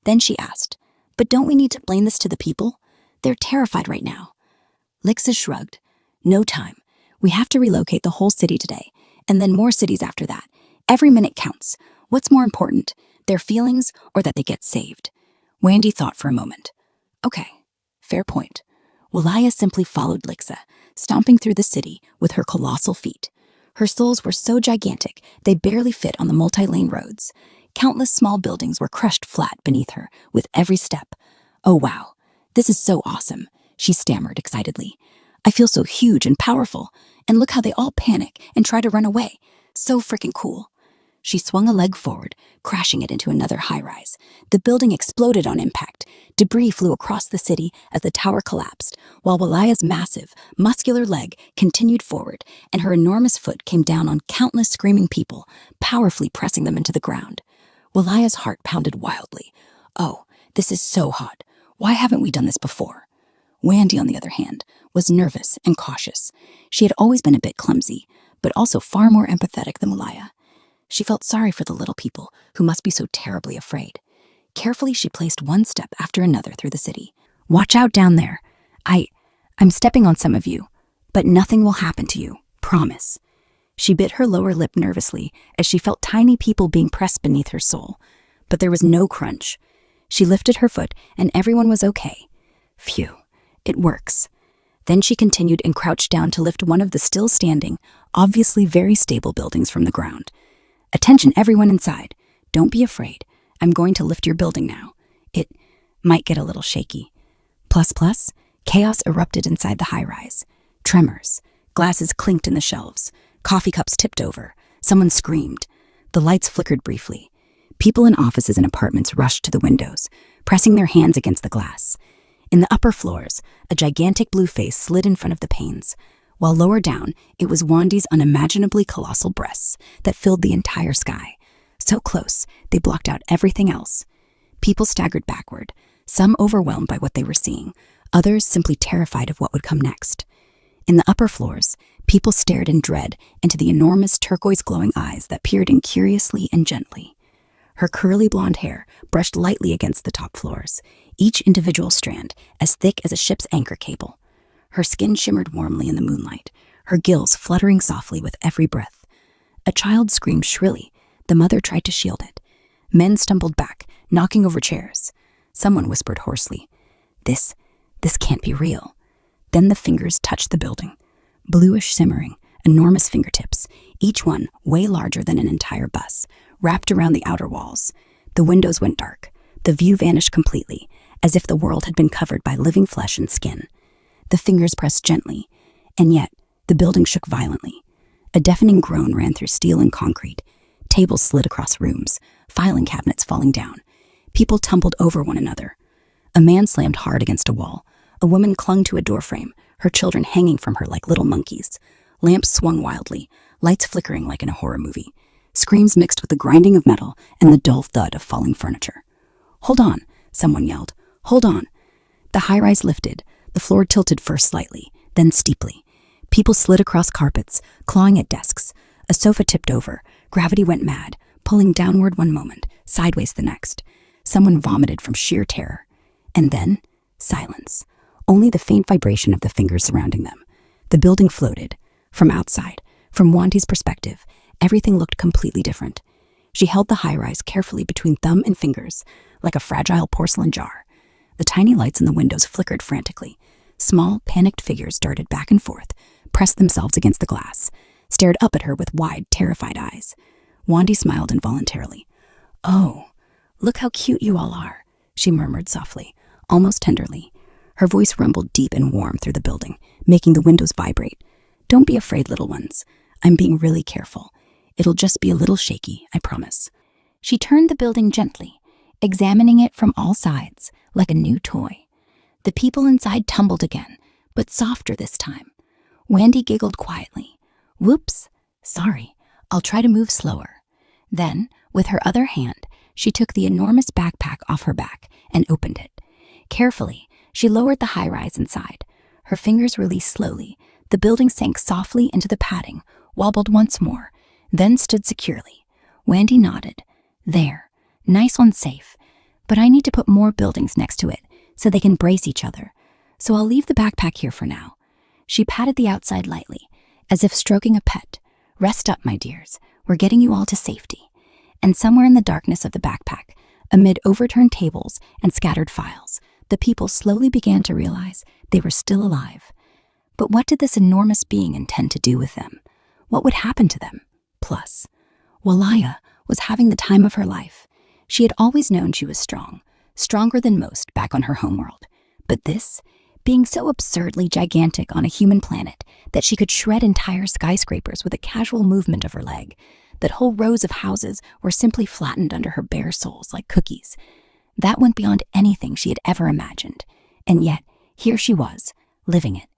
Then she asked, but don't we need to blame this to the people? They're terrified right now. Lyxe shrugged. No time. We have to relocate the whole city today, and then more cities after that. Every minute counts. What's more important, their feelings or that they get saved? Wandy thought for a moment. Okay, fair point. Walaya simply followed Lyxe, stomping through the city with her colossal feet. Her soles were so gigantic, they barely fit on the multi-lane roads. Countless small buildings were crushed flat beneath her with every step. Oh wow, this is so awesome, she stammered excitedly. I feel so huge and powerful, and look how they all panic and try to run away. So freaking cool. She swung a leg forward, crashing it into another high-rise. The building exploded on impact. Debris flew across the city as the tower collapsed, while Walaya's massive, muscular leg continued forward, and her enormous foot came down on countless screaming people, powerfully pressing them into the ground. Walaya's heart pounded wildly. Oh, this is so hot. Why haven't we done this before? Wandy, on the other hand, was nervous and cautious. She had always been a bit clumsy, but also far more empathetic than Walaya. She felt sorry for the little people who must be so terribly afraid. Carefully, she placed one step after another through the city. Watch out down there. I'm stepping on some of you, but nothing will happen to you, promise. She bit her lower lip nervously as she felt tiny people being pressed beneath her sole, but there was no crunch. She lifted her foot and everyone was okay. Phew, it works. Then she continued and crouched down to lift one of the still standing, obviously very stable buildings from the ground. Attention everyone inside. Don't be afraid. I'm going to lift your building now. It might get a little shaky. Plus, chaos erupted inside the high-rise. Tremors. Glasses clinked in the shelves. Coffee cups tipped over. Someone screamed. The lights flickered briefly. People in offices and apartments rushed to the windows, pressing their hands against the glass. In the upper floors, a gigantic blue face slid in front of the panes, while lower down, it was Wandy's unimaginably colossal breasts that filled the entire sky. So close, they blocked out everything else. People staggered backward, some overwhelmed by what they were seeing, others simply terrified of what would come next. In the upper floors, people stared in dread into the enormous turquoise-glowing eyes that peered in curiously and gently. Her curly blonde hair brushed lightly against the top floors, each individual strand as thick as a ship's anchor cable. Her skin shimmered warmly in the moonlight, her gills fluttering softly with every breath. A child screamed shrilly. The mother tried to shield it. Men stumbled back, knocking over chairs. Someone whispered hoarsely, This can't be real." Then the fingers touched the building. Bluish simmering, enormous fingertips, each one way larger than an entire bus, wrapped around the outer walls. The windows went dark. The view vanished completely, as if the world had been covered by living flesh and skin. The fingers pressed gently, and yet the building shook violently. A deafening groan ran through steel and concrete. Tables slid across rooms, filing cabinets falling down. People tumbled over one another. A man slammed hard against a wall. A woman clung to a doorframe, her children hanging from her like little monkeys. Lamps swung wildly, lights flickering like in a horror movie. Screams mixed with the grinding of metal and the dull thud of falling furniture. "Hold on," someone yelled. "Hold on." The high-rise lifted. The floor tilted first slightly, then steeply. People slid across carpets, clawing at desks. A sofa tipped over. Gravity went mad, pulling downward one moment, sideways the next. Someone vomited from sheer terror. And then, silence. Only the faint vibration of the fingers surrounding them. The building floated. From outside, from Wandy's perspective, everything looked completely different. She held the high-rise carefully between thumb and fingers, like a fragile porcelain jar. The tiny lights in the windows flickered frantically. Small, panicked figures darted back and forth, pressed themselves against the glass, stared up at her with wide, terrified eyes. Wandy smiled involuntarily. "Oh, look how cute you all are," she murmured softly, almost tenderly. Her voice rumbled deep and warm through the building, making the windows vibrate. "Don't be afraid, little ones. I'm being really careful. It'll just be a little shaky, I promise." She turned the building gently, examining it from all sides, like a new toy. The people inside tumbled again, but softer this time. Wandy giggled quietly. "Whoops, sorry, I'll try to move slower." Then, with her other hand, she took the enormous backpack off her back and opened it. Carefully, she lowered the high-rise inside. Her fingers released slowly. The building sank softly into the padding, wobbled once more, then stood securely. Wandy nodded. "There, nice one safe. But I need to put more buildings next to it so they can brace each other. So I'll leave the backpack here for now." She patted the outside lightly, as if stroking a pet. "Rest up, my dears. We're getting you all to safety." And somewhere in the darkness of the backpack, amid overturned tables and scattered files, the people slowly began to realize they were still alive. But what did this enormous being intend to do with them? What would happen to them? Plus, Walaya was having the time of her life. She had always known she was strong, stronger than most back on her homeworld. But this, being so absurdly gigantic on a human planet that she could shred entire skyscrapers with a casual movement of her leg, that whole rows of houses were simply flattened under her bare soles like cookies, that went beyond anything she had ever imagined. And yet, here she was, living it.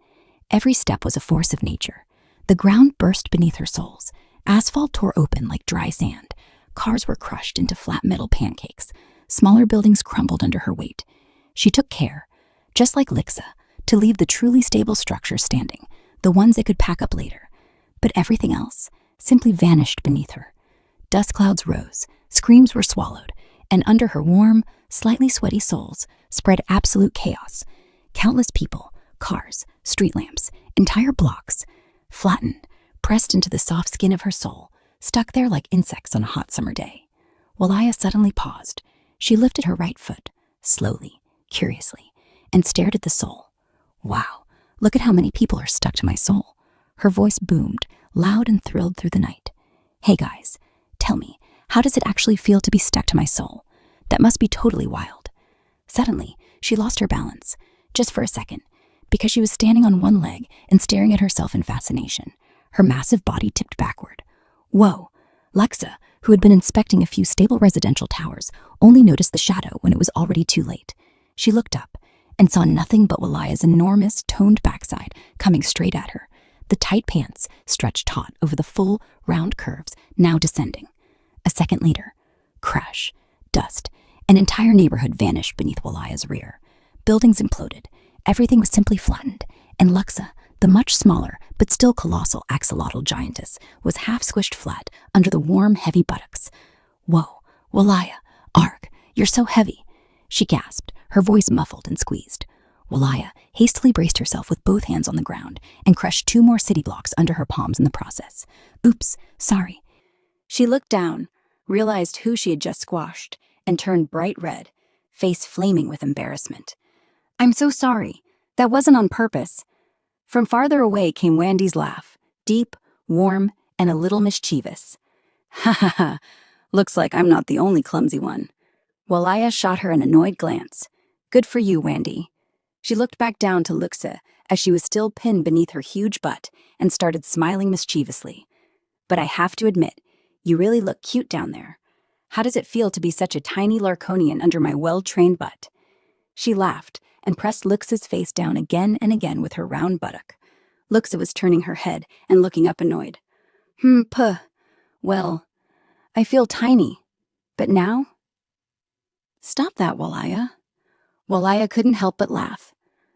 Every step was a force of nature. The ground burst beneath her soles. Asphalt tore open like dry sand. Cars were crushed into flat metal pancakes. Smaller buildings crumbled under her weight. She took care, just like Lyxe, to leave the truly stable structures standing, the ones they could pack up later. But everything else simply vanished beneath her. Dust clouds rose, screams were swallowed, and under her warm, slightly sweaty soles spread absolute chaos. Countless people, cars, street lamps, entire blocks, flattened, pressed into the soft skin of her soul, stuck there like insects on a hot summer day. Walaya suddenly paused. She lifted her right foot, slowly, curiously, and stared at the soul. "Wow, look at how many people are stuck to my soul." Her voice boomed, loud and thrilled through the night. "Hey guys, tell me, how does it actually feel to be stuck to my soul? That must be totally wild." Suddenly, she lost her balance, just for a second, because she was standing on one leg and staring at herself in fascination. Her massive body tipped backward. Whoa! Lyxe, who had been inspecting a few stable residential towers, only noticed the shadow when it was already too late. She looked up and saw nothing but Walaya's enormous, toned backside coming straight at her. The tight pants stretched taut over the full, round curves, now descending. A second later, crash, dust, an entire neighborhood vanished beneath Walaya's rear. Buildings imploded. Everything was simply flattened, and Lyxe, the much smaller but still colossal axolotl giantess, was half squished flat under the warm, heavy buttocks. "Whoa, Walaya, arg, you're so heavy," she gasped, her voice muffled and squeezed. Walaya hastily braced herself with both hands on the ground and crushed 2 more city blocks under her palms in the process. "Oops, sorry." She looked down, realized who she had just squashed, and turned bright red, face flaming with embarrassment. "I'm so sorry. That wasn't on purpose." From farther away came Wandy's laugh, deep, warm, and a little mischievous. "Ha ha ha, looks like I'm not the only clumsy one." Walaya shot her an annoyed glance. "Good for you, Wandy." She looked back down to Lyxe as she was still pinned beneath her huge butt and started smiling mischievously. "But I have to admit, you really look cute down there. How does it feel to be such a tiny Larkonian under my well-trained butt?" She laughed and pressed Lyxe's face down again and again with her round buttock. Lyxe was turning her head and looking up annoyed. Puh. Well, I feel tiny. But now?" "Stop that, Walaya." Walaya couldn't help but laugh.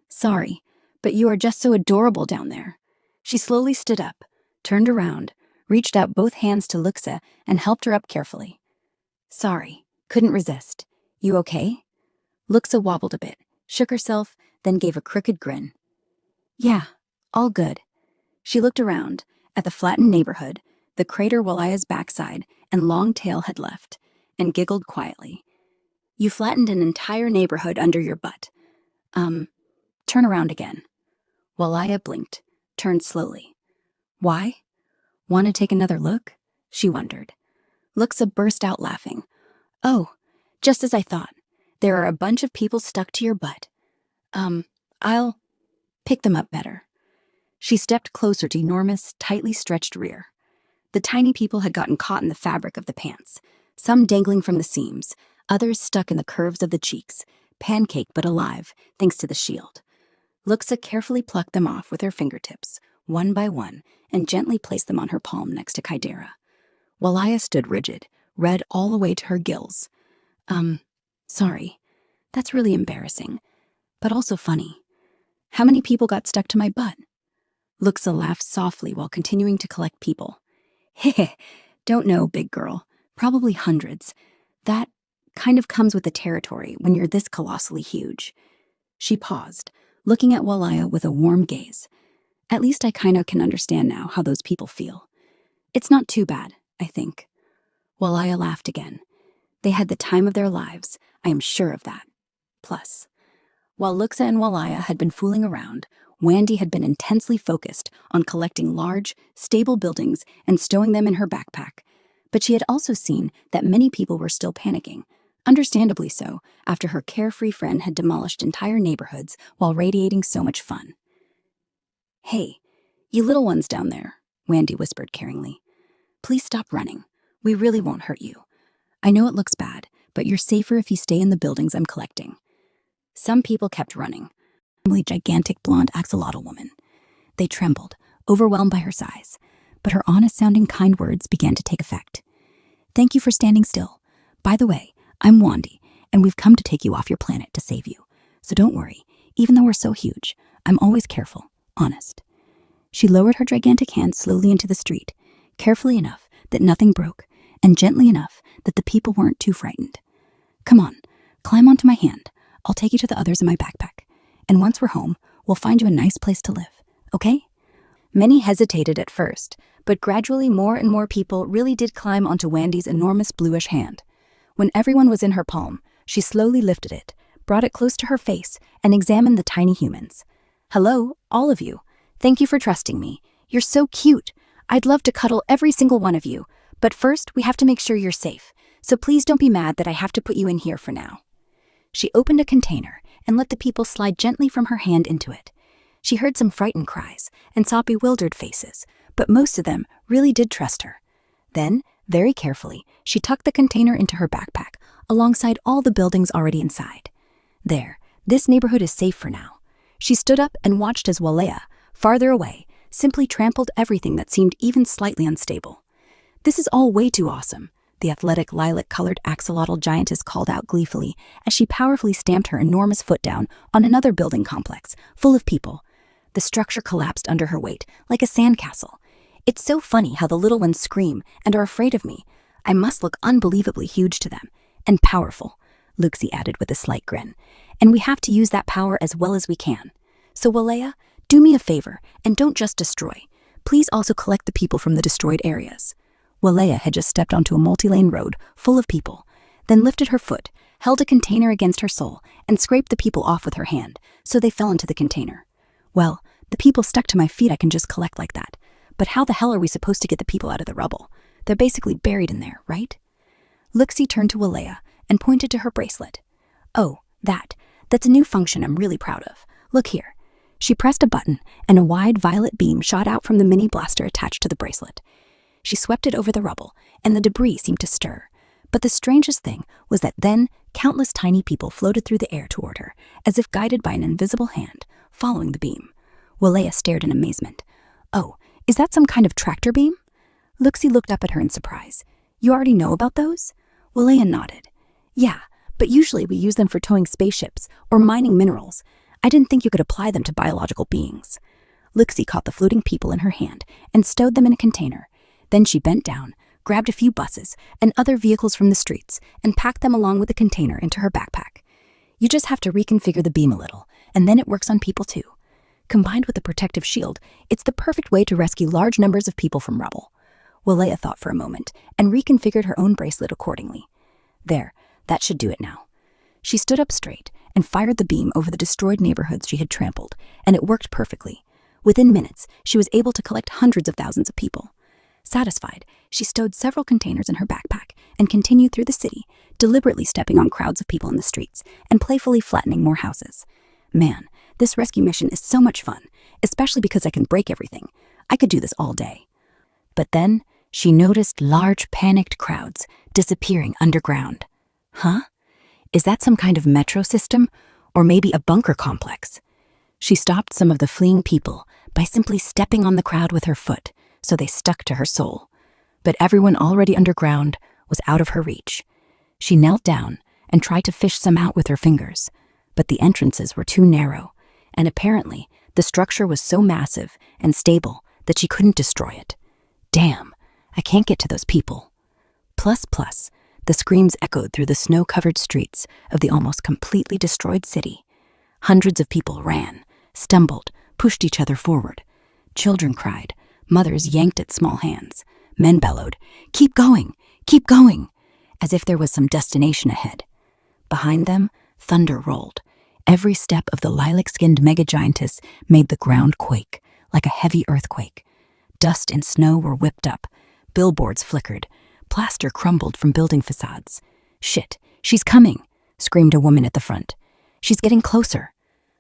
"Sorry, but you are just so adorable down there." She slowly stood up, turned around, reached out both hands to Lyxe, and helped her up carefully. "Sorry, couldn't resist. You okay?" Lyxe wobbled a bit, shook herself, then gave a crooked grin. "Yeah, all good." She looked around, at the flattened neighborhood, the crater Walaya's backside and long tail had left, and giggled quietly. "You flattened an entire neighborhood under your butt. Turn around again." Walaya blinked, turned slowly. "Why? Want to take another look?" she wondered. Lyxe burst out laughing. Oh, just as I thought. There are a bunch of people stuck to your butt. I'll pick them up better. She stepped closer to enormous, tightly stretched rear. The tiny people had gotten caught in the fabric of the pants, some dangling from the seams, others stuck in the curves of the cheeks, pancake but alive, thanks to the shield. Lyxe carefully plucked them off with her fingertips, one by one, and gently placed them on her palm next to Kaidera. Walaya stood rigid, red all the way to her gills. Sorry. That's really embarrassing, but also funny. How many people got stuck to my butt? Lyxe laughed softly while continuing to collect people. Heh, don't know, big girl. Probably hundreds. That kind of comes with the territory when you're this colossally huge. She paused, looking at Walaya with a warm gaze. At least I kind of can understand now how those people feel. It's not too bad, I think. Walaya laughed again. They had the time of their lives, I am sure of that. Plus, while Lyxe and Walaya had been fooling around, Wandy had been intensely focused on collecting large, stable buildings and stowing them in her backpack. But she had also seen that many people were still panicking, understandably so, after her carefree friend had demolished entire neighborhoods while radiating so much fun. Hey, you little ones down there, Wandy whispered caringly. Please stop running. We really won't hurt you. I know it looks bad, but you're safer if you stay in the buildings I'm collecting. Some people kept running. A gigantic blonde axolotl woman. They trembled, overwhelmed by her size, but her honest-sounding kind words began to take effect. Thank you for standing still. By the way, I'm Wandy, and we've come to take you off your planet to save you. So don't worry, even though we're so huge, I'm always careful, honest. She lowered her gigantic hand slowly into the street, carefully enough that nothing broke, and gently enough that the people weren't too frightened. Come on, climb onto my hand. I'll take you to the others in my backpack. And once we're home, we'll find you a nice place to live, okay? Many hesitated at first, but gradually more and more people really did climb onto Wandy's enormous bluish hand. When everyone was in her palm, she slowly lifted it, brought it close to her face, and examined the tiny humans. Hello, all of you. Thank you for trusting me. You're so cute. I'd love to cuddle every single one of you, but first we have to make sure you're safe, so please don't be mad that I have to put you in here for now. She opened a container and let the people slide gently from her hand into it. She heard some frightened cries and saw bewildered faces, but most of them really did trust her. Then, very carefully, she tucked the container into her backpack, alongside all the buildings already inside. There, this neighborhood is safe for now. She stood up and watched as Walaya, farther away, simply trampled everything that seemed even slightly unstable. This is all way too awesome, the athletic lilac-colored axolotl giantess called out gleefully as she powerfully stamped her enormous foot down on another building complex, full of people. The structure collapsed under her weight, like a sandcastle. It's so funny how the little ones scream and are afraid of me. I must look unbelievably huge to them. And powerful, Lyxe added with a slight grin. And we have to use that power as well as we can. So Walaya, do me a favor and don't just destroy. Please also collect the people from the destroyed areas. Walaya had just stepped onto a multi-lane road full of people, then lifted her foot, held a container against her sole, and scraped the people off with her hand, so they fell into the container. Well, the people stuck to my feet I can just collect like that. But how the hell are we supposed to get the people out of the rubble? They're basically buried in there, right? Lyxe turned to Walaya and pointed to her bracelet. Oh, that's a new function I'm really proud of. Look here. She pressed a button, and a wide violet beam shot out from the mini blaster attached to the bracelet. She swept it over the rubble, and the debris seemed to stir. But the strangest thing was that then countless tiny people floated through the air toward her, as if guided by an invisible hand, following the beam. Walaya stared in amazement. Oh, is that some kind of tractor beam? Lyxe looked up at her in surprise. You already know about those? Walaya nodded. Yeah, but usually we use them for towing spaceships or mining minerals. I didn't think you could apply them to biological beings. Lyxe caught the floating people in her hand and stowed them in a container. Then she bent down, grabbed a few buses and other vehicles from the streets, and packed them along with the container into her backpack. You just have to reconfigure the beam a little, and then it works on people too. Combined with the protective shield, it's the perfect way to rescue large numbers of people from rubble. Walaya thought for a moment and reconfigured her own bracelet accordingly. There, that should do it now. She stood up straight and fired the beam over the destroyed neighborhoods she had trampled, and it worked perfectly. Within minutes, she was able to collect hundreds of thousands of people. Satisfied, she stowed several containers in her backpack and continued through the city, deliberately stepping on crowds of people in the streets and playfully flattening more houses. Man, this rescue mission is so much fun, especially because I can break everything. I could do this all day. But then she noticed large panicked crowds disappearing underground. Huh? Is that some kind of metro system? Or maybe a bunker complex? She stopped some of the fleeing people by simply stepping on the crowd with her foot, so they stuck to her sole. But everyone already underground was out of her reach. She knelt down and tried to fish some out with her fingers, but the entrances were too narrow, and apparently the structure was so massive and stable that she couldn't destroy it. Damn, I can't get to those people. Plus, the screams echoed through the snow-covered streets of the almost completely destroyed city. Hundreds of people ran, stumbled, pushed each other forward. Children cried, mothers yanked at small hands. Men bellowed, "Keep going, keep going," as if there was some destination ahead. Behind them, thunder rolled. Every step of the lilac-skinned mega-giantess made the ground quake, like a heavy earthquake. Dust and snow were whipped up. Billboards flickered. Plaster crumbled from building facades. "Shit, she's coming," screamed a woman at the front. "She's getting closer."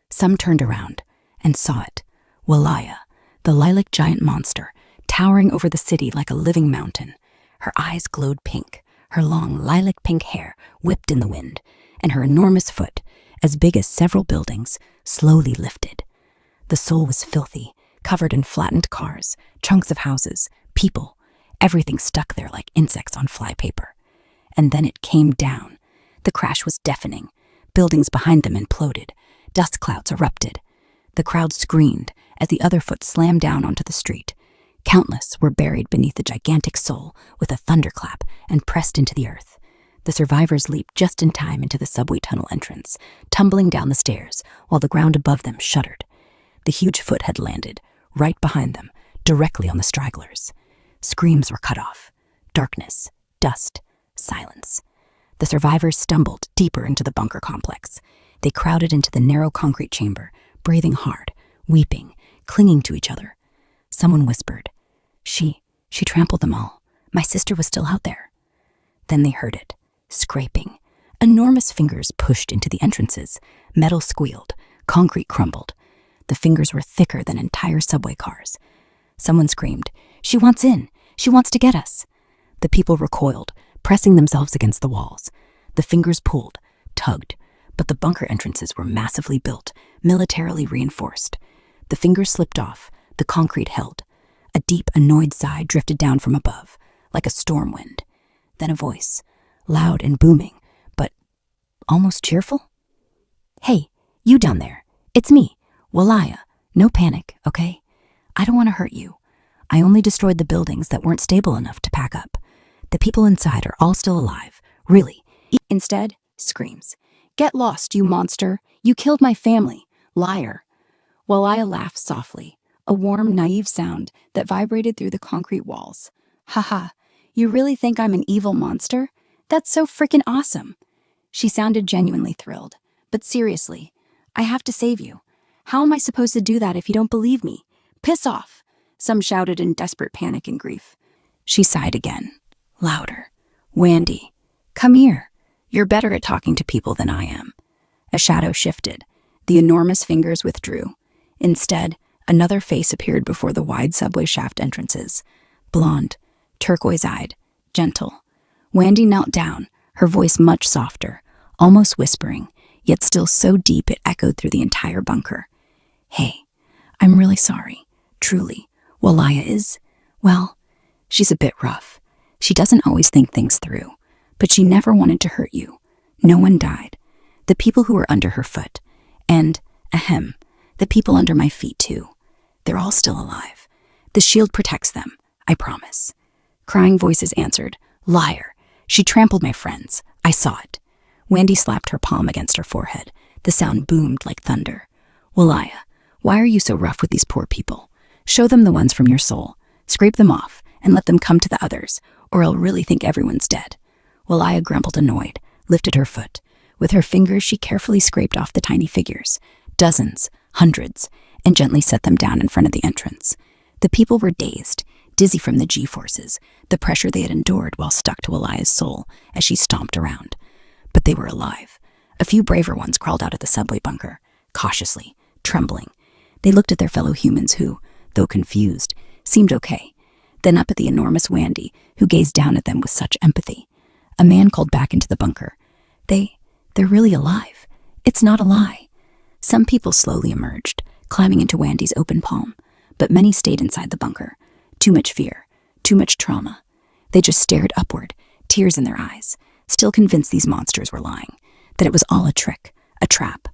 Some turned around and saw it. Walaya, the lilac giant monster, towering over the city like a living mountain. Her eyes glowed pink, her long lilac-pink hair whipped in the wind, and her enormous foot, as big as several buildings, slowly lifted. The soul was filthy, covered in flattened cars, chunks of houses, people, everything stuck there like insects on flypaper. And then it came down. The crash was deafening. Buildings behind them imploded. Dust clouds erupted. The crowd screamed as the other foot slammed down onto the street. Countless were buried beneath the gigantic soul with a thunderclap and pressed into the earth. The survivors leaped just in time into the subway tunnel entrance, tumbling down the stairs while the ground above them shuddered. The huge foot had landed, right behind them, directly on the stragglers. Screams were cut off. Darkness, dust, silence. The survivors stumbled deeper into the bunker complex. They crowded into the narrow concrete chamber, breathing hard, weeping, clinging to each other. Someone whispered, She trampled them all. My sister was still out there." Then they heard it, scraping. Enormous fingers pushed into the entrances. Metal squealed. Concrete crumbled. The fingers were thicker than entire subway cars. Someone screamed, "She wants in! She wants to get us!" The people recoiled, pressing themselves against the walls. The fingers pulled, tugged, but the bunker entrances were massively built, militarily reinforced. The fingers slipped off. The concrete held. A deep, annoyed sigh drifted down from above, like a storm wind. Then a voice, loud and booming, but almost cheerful. "Hey, you down there. It's me, Walaya. No panic, okay? I don't want to hurt you. I only destroyed the buildings that weren't stable enough to pack up. The people inside are all still alive, really." Instead, screams, "Get lost, you monster. You killed my family. Liar." Walaya laughed softly, a warm, naive sound that vibrated through the concrete walls. "Haha, you really think I'm an evil monster? That's so frickin' awesome." She sounded genuinely thrilled. "But seriously, I have to save you. How am I supposed to do that if you don't believe me? Piss off," some shouted in desperate panic and grief. She sighed again, louder. "Wandy, come here. You're better at talking to people than I am." A shadow shifted. The enormous fingers withdrew. Instead, another face appeared before the wide subway shaft entrances. Blonde, turquoise-eyed, gentle. Wandy knelt down, her voice much softer, almost whispering, yet still so deep it echoed through the entire bunker. "Hey, I'm really sorry. Truly. Walaya is, well, she's a bit rough. She doesn't always think things through, but she never wanted to hurt you. No one died. The people who were under her foot. And, the people under my feet too. They're all still alive. The shield protects them, I promise." Crying voices answered, "Liar. She trampled my friends. I saw it." Wandy slapped her palm against her forehead. The sound boomed like thunder. "Walaya, why are you so rough with these poor people? Show them the ones from your soul. Scrape them off and let them come to the others, or I'll really think everyone's dead." Walaya grumbled annoyed, lifted her foot. With her fingers, she carefully scraped off the tiny figures. Dozens, hundreds, and gently set them down in front of the entrance. The people were dazed, dizzy from the G-forces, the pressure they had endured while stuck to Walaya's soul as she stomped around. But they were alive. A few braver ones crawled out of the subway bunker, cautiously, trembling. They looked at their fellow humans who, though confused, seemed okay. Then up at the enormous Wandy, who gazed down at them with such empathy. A man called back into the bunker. They're really alive. It's not a lie. Some people slowly emerged, climbing into Wandy's open palm, but many stayed inside the bunker. Too much fear, too much trauma. They just stared upward, tears in their eyes, still convinced these monsters were lying, that it was all a trick, a trap.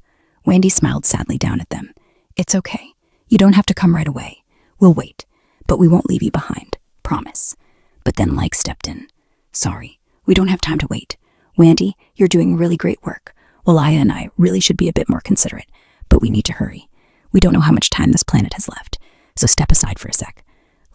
Wandy smiled sadly down at them. It's okay. You don't have to come right away. We'll wait, but we won't leave you behind. Promise. But then Lyxe stepped in. Sorry, we don't have time to wait. Wandy, you're doing really great work. Walaya and I really should be a bit more considerate, but we need to hurry. We don't know how much time this planet has left, so step aside for a sec.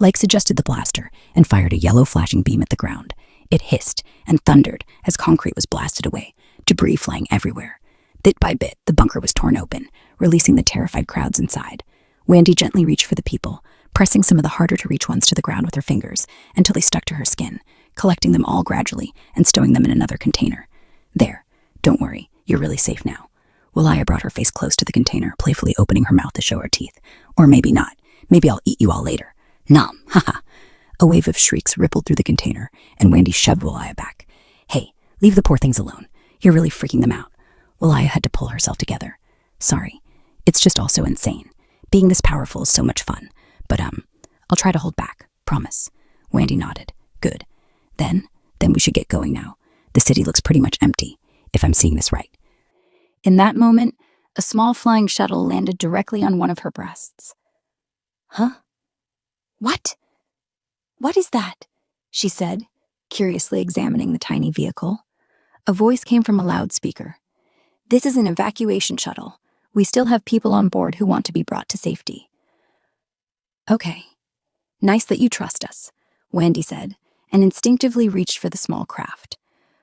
Lyxe adjusted the blaster and fired a yellow flashing beam at the ground. It hissed and thundered as concrete was blasted away, debris flying everywhere. Bit by bit, the bunker was torn open, releasing the terrified crowds inside. Wandy gently reached for the people, pressing some of the harder-to-reach ones to the ground with her fingers until they stuck to her skin, collecting them all gradually and stowing them in another container. There, don't worry, you're really safe now. Walaya brought her face close to the container, playfully opening her mouth to show her teeth. Or maybe not. Maybe I'll eat you all later. Nom, haha. A wave of shrieks rippled through the container, and Wandy shoved Walaya back. Hey, leave the poor things alone. You're really freaking them out. Walaya had to pull herself together. Sorry, it's just all so insane. Being this powerful is so much fun. But, I'll try to hold back. Promise. Wandy nodded. Good. Then we should get going now. The city looks pretty much empty, if I'm seeing this right. In that moment, a small flying shuttle landed directly on one of her breasts. Huh? What? What is that? She said, curiously examining the tiny vehicle. A voice came from a loudspeaker. This is an evacuation shuttle. We still have people on board who want to be brought to safety. Okay. Nice that you trust us, Wandy said, and instinctively reached for the small craft.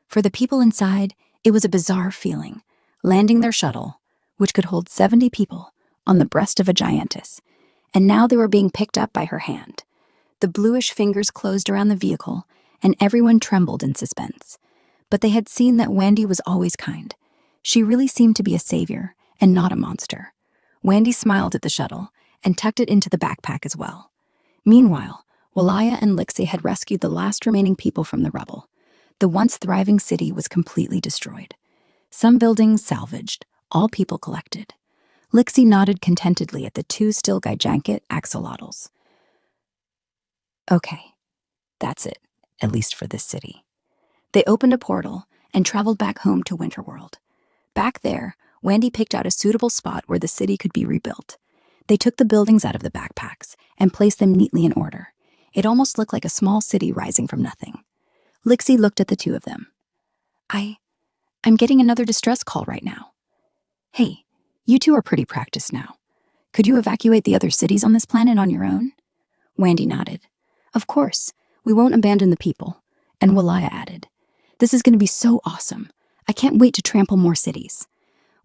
For the people inside, it was a bizarre feeling, landing their shuttle, which could hold 70 people, on the breast of a giantess, and now they were being picked up by her hand. The bluish fingers closed around the vehicle, and everyone trembled in suspense. But they had seen that Wandy was always kind. She really seemed to be a savior, and not a monster. Wandy smiled at the shuttle, and tucked it into the backpack as well. Meanwhile, Walaya and Lyxe had rescued the last remaining people from the rubble. The once thriving city was completely destroyed. Some buildings salvaged, all people collected. Lyxe nodded contentedly at the two still gigantic axolotls. Okay, that's it, at least for this city. They opened a portal and traveled back home to Winterworld. Back there, Wandy picked out a suitable spot where the city could be rebuilt. They took the buildings out of the backpacks and placed them neatly in order. It almost looked like a small city rising from nothing. Lyxe looked at the two of them. I'm getting another distress call right now. Hey, you two are pretty practiced now. Could you evacuate the other cities on this planet on your own? Wandy nodded. Of course, we won't abandon the people. And Walaya added, this is going to be so awesome. I can't wait to trample more cities.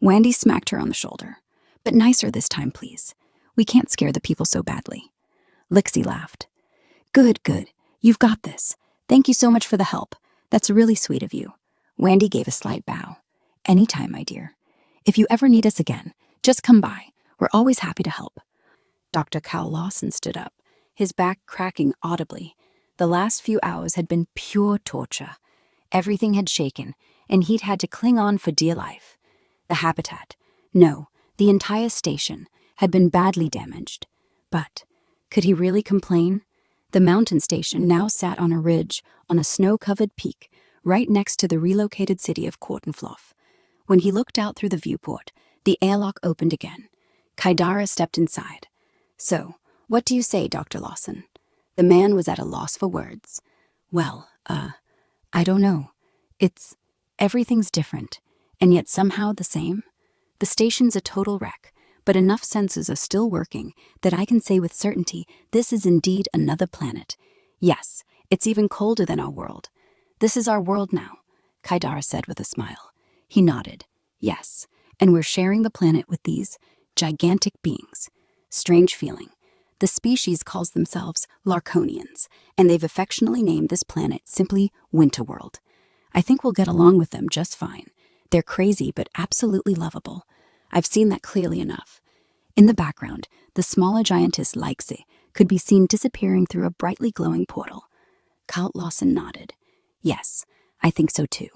Wandy smacked her on the shoulder. But nicer this time, please. We can't scare the people so badly. Lyxe laughed. Good. You've got this. Thank you so much for the help. That's really sweet of you. Wandy gave a slight bow. Anytime, my dear. If you ever need us again, just come by. We're always happy to help. Dr. Cal Lawson stood up, his back cracking audibly. The last few hours had been pure torture. Everything had shaken, and he'd had to cling on for dear life. The habitat, no, the entire station, had been badly damaged. But could he really complain? The mountain station now sat on a ridge on a snow-covered peak right next to the relocated city of Kortenfloth. When he looked out through the viewport, the airlock opened again. Kaidara stepped inside. So, what do you say, Dr. Lawson? The man was at a loss for words. Well, I don't know. Everything's different, and yet somehow the same. The station's a total wreck, but enough sensors are still working that I can say with certainty this is indeed another planet. Yes, it's even colder than our world. This is our world now, Kaidara said with a smile. He nodded. Yes, and we're sharing the planet with these gigantic beings. Strange feeling. The species calls themselves Larkonians, and they've affectionately named this planet simply Winterworld. I think we'll get along with them just fine. They're crazy but absolutely lovable. I've seen that clearly enough. In the background, the smaller giantess Lyxe could be seen disappearing through a brightly glowing portal. Count Lawson nodded. Yes, I think so too.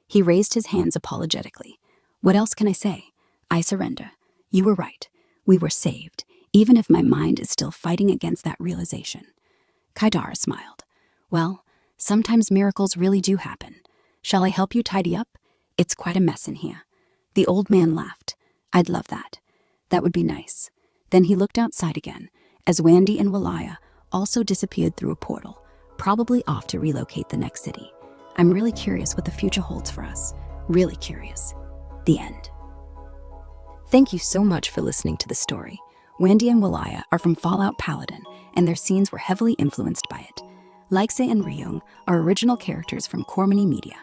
He raised his hands apologetically. What else can I say? I surrender. You were right. We were saved, even if my mind is still fighting against that realization. Kaidara smiled. Well, sometimes miracles really do happen. Shall I help you tidy up? It's quite a mess in here. The old man laughed. I'd love that. That would be nice. Then he looked outside again, as Wandy and Walaya also disappeared through a portal, probably off to relocate the next city. I'm really curious what the future holds for us. Really curious. The end. Thank you so much for listening to the story. Wandy and Walaya are from Fallout Paladin, and their scenes were heavily influenced by it. Lyxe and Ryung are original characters from Cormany Media.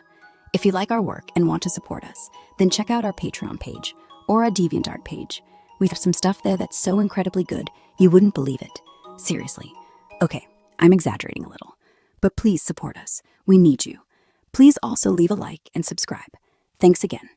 If you like our work and want to support us, then check out our Patreon page or our DeviantArt page. We have some stuff there that's so incredibly good, you wouldn't believe it. Seriously. Okay, I'm exaggerating a little. But please support us. We need you. Please also leave a like and subscribe. Thanks again.